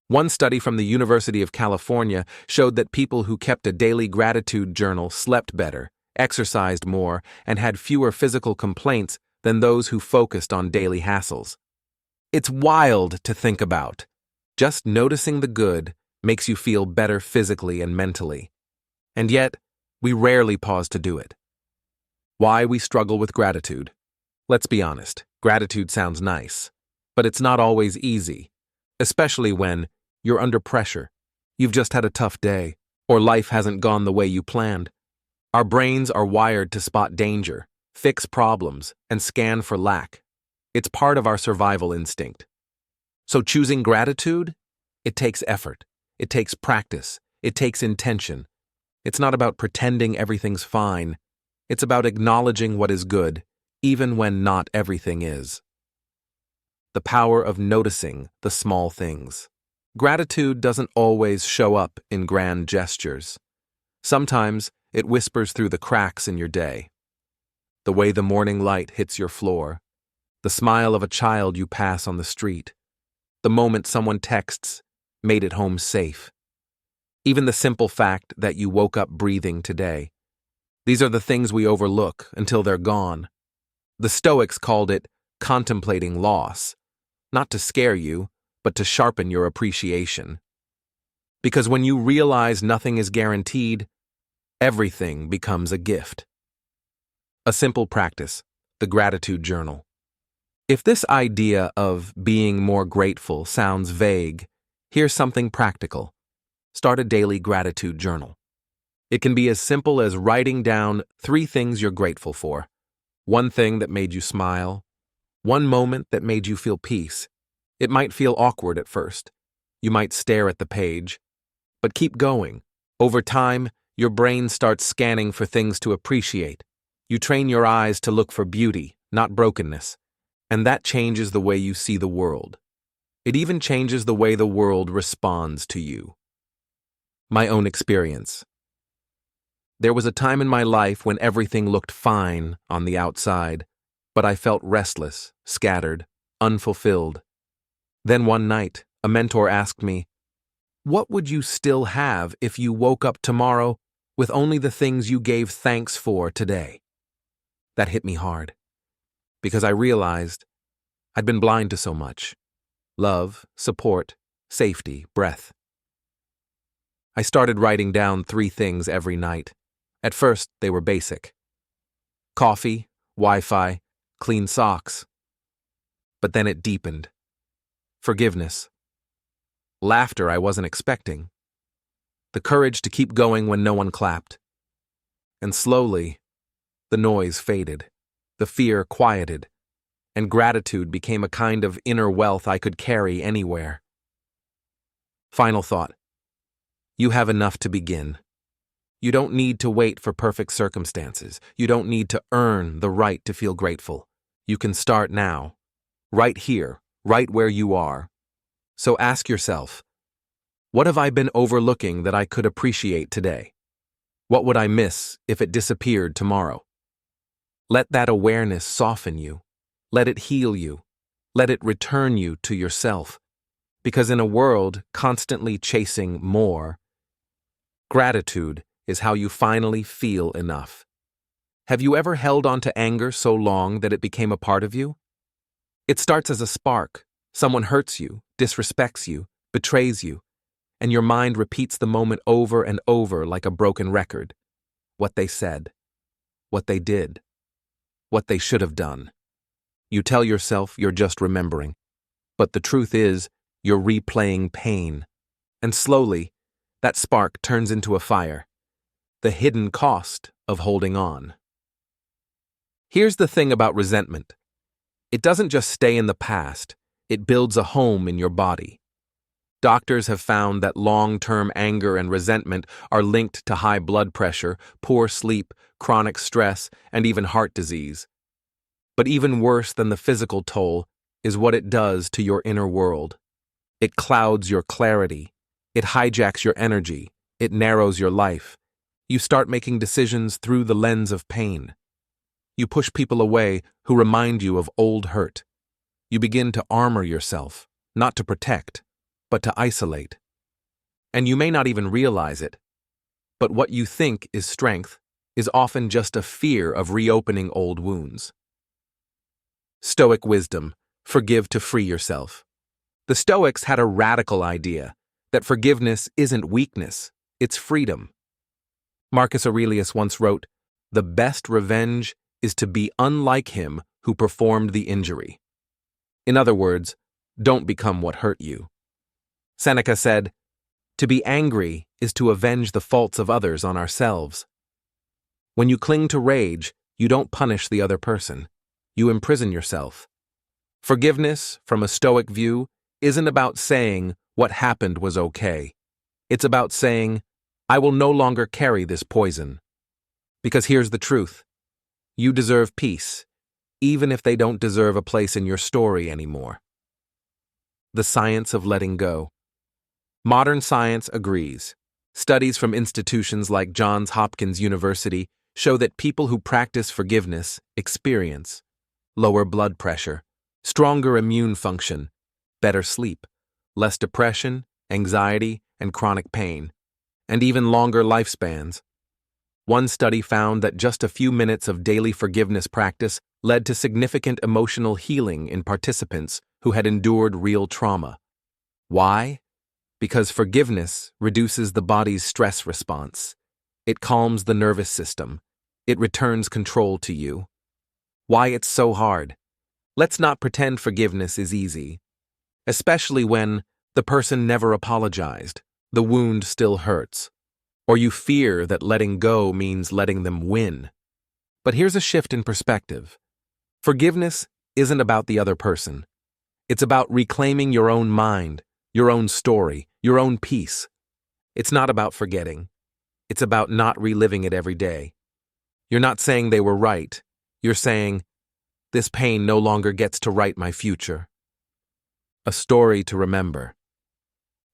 A: One study from the University of California showed that people who kept a daily gratitude journal slept better, exercised more, and had fewer physical complaints than those who focused on daily hassles. It's wild to think about. Just noticing the good makes you feel better physically and mentally. And yet, we rarely pause to do it. Why we struggle with gratitude? Let's be honest, gratitude sounds nice, but it's not always easy, especially when you're under pressure, you've just had a tough day, or life hasn't gone the way you planned. Our brains are wired to spot danger, fix problems, and scan for lack. It's part of our survival instinct. So choosing gratitude? It takes effort. It takes practice. It takes intention. It's not about pretending everything's fine. It's about acknowledging what is good, even when not everything is. The power of noticing the small things. Gratitude doesn't always show up in grand gestures. Sometimes it whispers through the cracks in your day. The way the morning light hits your floor, the smile of a child you pass on the street, the moment someone texts, "Made it home safe." Even the simple fact that you woke up breathing today. These are the things we overlook until they're gone. The Stoics called it contemplating loss, not to scare you, but to sharpen your appreciation. Because when you realize nothing is guaranteed, everything becomes a gift. A simple practice, the gratitude journal. If this idea of being more grateful sounds vague, here's something practical. Start a daily gratitude journal. It can be as simple as writing down 3 things you're grateful for. One thing that made you smile. One moment that made you feel peace. It might feel awkward at first. You might stare at the page. But keep going. Over time, your brain starts scanning for things to appreciate. You train your eyes to look for beauty, not brokenness. And that changes the way you see the world. It even changes the way the world responds to you. My own experience. There was a time in my life when everything looked fine on the outside, but I felt restless, scattered, unfulfilled. Then one night, a mentor asked me, "What would you still have if you woke up tomorrow with only the things you gave thanks for today?" That hit me hard, because I realized I'd been blind to so much. Love, support, safety, breath. I started writing down 3 things every night. At first, they were basic. Coffee, Wi-Fi, clean socks. But then it deepened. Forgiveness, laughter I wasn't expecting, the courage to keep going when no one clapped. And slowly, the noise faded, the fear quieted, and gratitude became a kind of inner wealth I could carry anywhere. Final thought. You have enough to begin. You don't need to wait for perfect circumstances. You don't need to earn the right to feel grateful. You can start now, right here, right where you are. So ask yourself, what have I been overlooking that I could appreciate today? What would I miss if it disappeared tomorrow? Let that awareness soften you. Let it heal you. Let it return you to yourself. Because in a world constantly chasing more, gratitude is how you finally feel enough. Have you ever held on to anger so long that it became a part of you? It starts as a spark. Someone hurts you, disrespects you, betrays you, and your mind repeats the moment over and over like a broken record. What they said, what they did, what they should have done. You tell yourself you're just remembering, but the truth is you're replaying pain. And slowly, that spark turns into a fire. The hidden cost of holding on. Here's the thing about resentment. It doesn't just stay in the past, it builds a home in your body. Doctors have found that long-term anger and resentment are linked to high blood pressure, poor sleep, chronic stress, and even heart disease. But even worse than the physical toll is what it does to your inner world. It clouds your clarity. It hijacks your energy. It narrows your life. You start making decisions through the lens of pain. You push people away who remind you of old hurt. You begin to armor yourself, not to protect, but to isolate. And you may not even realize it, but what you think is strength is often just a fear of reopening old wounds. Stoic wisdom, forgive to free yourself. The Stoics had a radical idea that forgiveness isn't weakness, it's freedom. Marcus Aurelius once wrote, "The best revenge is to be unlike him who performed the injury." In other words, don't become what hurt you. Seneca said, "To be angry is to avenge the faults of others on ourselves." When you cling to rage, you don't punish the other person. You imprison yourself. Forgiveness, from a Stoic view, isn't about saying what happened was okay. It's about saying, I will no longer carry this poison. Because here's the truth. You deserve peace, even if they don't deserve a place in your story anymore. The science of letting go. Modern science agrees. Studies from institutions like Johns Hopkins University show that people who practice forgiveness experience lower blood pressure, stronger immune function, better sleep, less depression, anxiety, and chronic pain, and even longer lifespans. One study found that just a few minutes of daily forgiveness practice led to significant emotional healing in participants who had endured real trauma. Why? Because forgiveness reduces the body's stress response. It calms the nervous system. It returns control to you. Why it's so hard? Let's not pretend forgiveness is easy, especially when the person never apologized, the wound still hurts, or you fear that letting go means letting them win. But here's a shift in perspective. Forgiveness isn't about the other person. It's about reclaiming your own mind, your own story, your own peace. It's not about forgetting. It's about not reliving it every day. You're not saying they were right. You're saying, this pain no longer gets to write my future. A story to remember.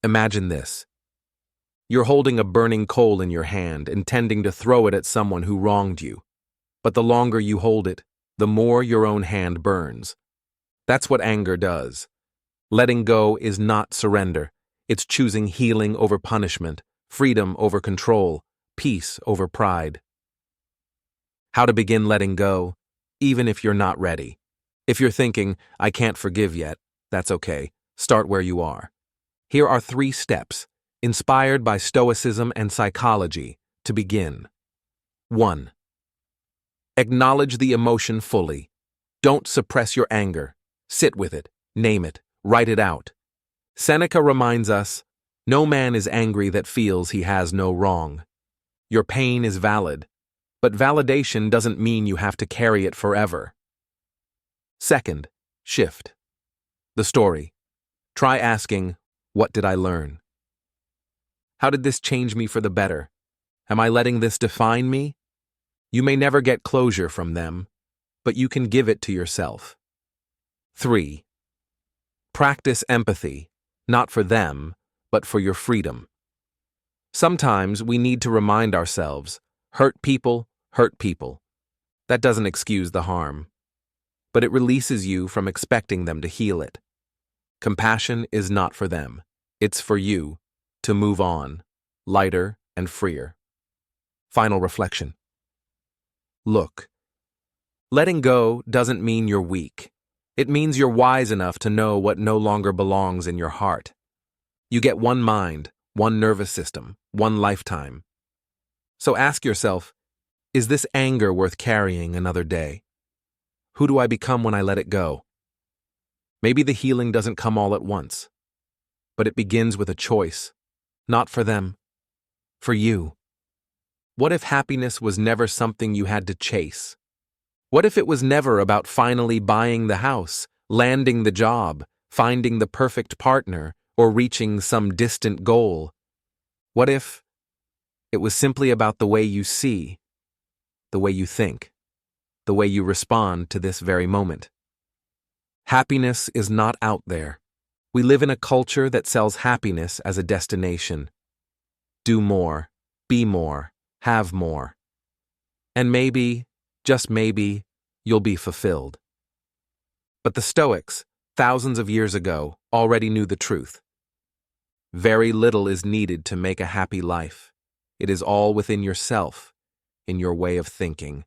A: Imagine this. You're holding a burning coal in your hand, intending to throw it at someone who wronged you. But the longer you hold it, the more your own hand burns. That's what anger does. Letting go is not surrender. It's choosing healing over punishment, freedom over control, peace over pride. How to begin letting go, even if you're not ready. If you're thinking, I can't forgive yet, that's okay. Start where you are. Here are 3 steps, inspired by Stoicism and psychology, to begin. 1. Acknowledge the emotion fully. Don't suppress your anger. Sit with it, name it, write it out. Seneca reminds us, no man is angry that feels he has no wrong. Your pain is valid, but validation doesn't mean you have to carry it forever. Second, shift. The story. Try asking, what did I learn? How did this change me for the better? Am I letting this define me? You may never get closure from them, but you can give it to yourself. 3. Practice empathy, not for them, but for your freedom. Sometimes we need to remind ourselves, hurt people. That doesn't excuse the harm, but it releases you from expecting them to heal it. Compassion is not for them, it's for you to move on, lighter and freer. Final reflection. Look, letting go doesn't mean you're weak. It means you're wise enough to know what no longer belongs in your heart. You get one mind, one nervous system, one lifetime. So ask yourself, is this anger worth carrying another day? Who do I become when I let it go? Maybe the healing doesn't come all at once, but it begins with a choice, not for them, for you. What if happiness was never something you had to chase? What if it was never about finally buying the house, landing the job, finding the perfect partner, or reaching some distant goal? What if it was simply about the way you see, the way you think, the way you respond to this very moment? Happiness is not out there. We live in a culture that sells happiness as a destination. Do more, be more, have more. And maybe, just maybe, you'll be fulfilled. But the Stoics, thousands of years ago, already knew the truth. Very little is needed to make a happy life. It is all within yourself, in your way of thinking.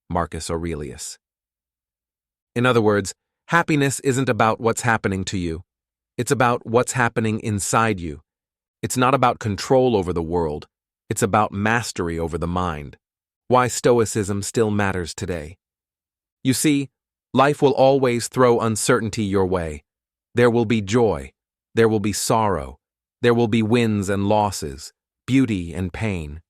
A: Marcus Aurelius. In other words, happiness isn't about what's happening to you. It's about what's happening inside you. It's not about control over the world. It's about mastery over the mind. Why Stoicism still matters today. You see, life will always throw uncertainty your way. There will be joy. There will be sorrow. There will be wins and losses, beauty and pain.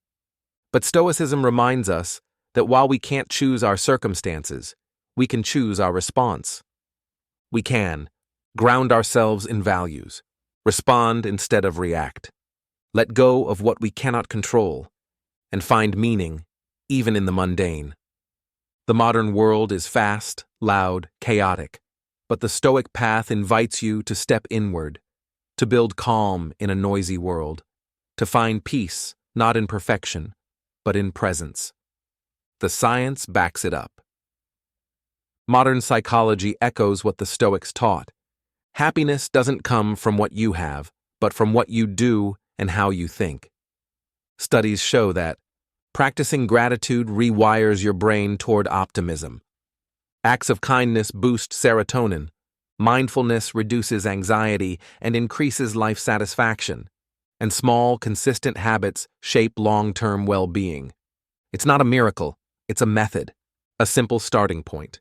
A: But Stoicism reminds us that while we can't choose our circumstances, we can choose our response. We can ground ourselves in values, respond instead of react, let go of what we cannot control, and find meaning even in the mundane. The modern world is fast, loud, chaotic, but the Stoic path invites you to step inward, to build calm in a noisy world, to find peace not in perfection, but in presence. The science backs it up. Modern psychology echoes what the Stoics taught. Happiness doesn't come from what you have, but from what you do and how you think. Studies show that practicing gratitude rewires your brain toward optimism. Acts of kindness boost serotonin. Mindfulness reduces anxiety and increases life satisfaction. And small, consistent habits shape long-term well-being. It's not a miracle, it's a method, a simple starting point.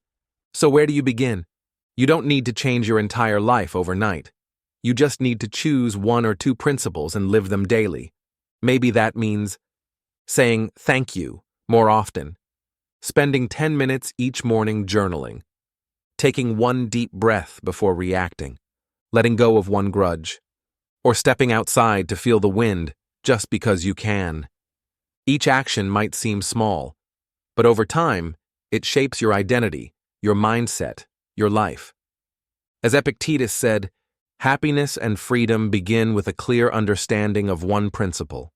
A: So where do you begin? You don't need to change your entire life overnight. You just need to choose one or two principles and live them daily. Maybe that means saying thank you more often, spending 10 minutes each morning journaling, taking one deep breath before reacting, letting go of one grudge, or stepping outside to feel the wind just because you can. Each action might seem small, but over time, it shapes your identity, your mindset, your life. As Epictetus said, happiness and freedom begin with a clear understanding of one principle.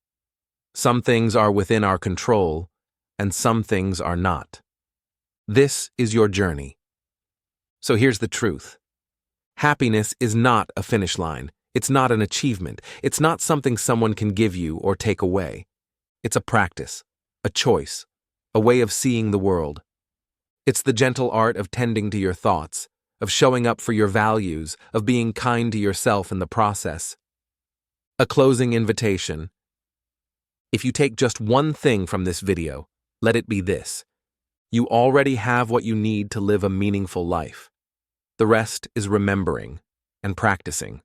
A: Some things are within our control, and some things are not. This is your journey. So here's the truth. Happiness is not a finish line. It's not an achievement. It's not something someone can give you or take away. It's a practice, a choice, a way of seeing the world. It's the gentle art of tending to your thoughts, of showing up for your values, of being kind to yourself in the process. A closing invitation. If you take just one thing from this video, let it be this. You already have what you need to live a meaningful life. The rest is remembering and practicing.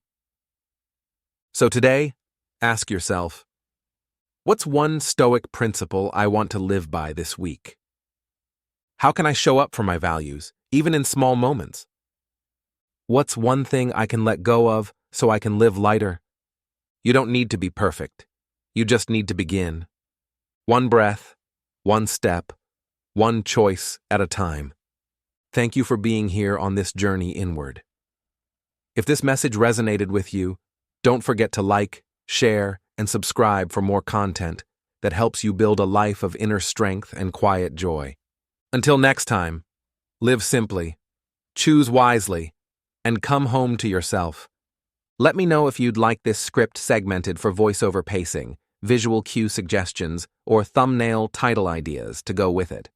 A: So today, ask yourself, what's one Stoic principle I want to live by this week? How can I show up for my values, even in small moments? What's one thing I can let go of so I can live lighter? You don't need to be perfect. You just need to begin. One breath, one step, one choice at a time. Thank you for being here on this journey inward. If this message resonated with you, don't forget to like, share, and subscribe for more content that helps you build a life of inner strength and quiet joy. Until next time, live simply, choose wisely, and come home to yourself. Let me know if you'd like this script segmented for voiceover pacing, visual cue suggestions, or thumbnail title ideas to go with it.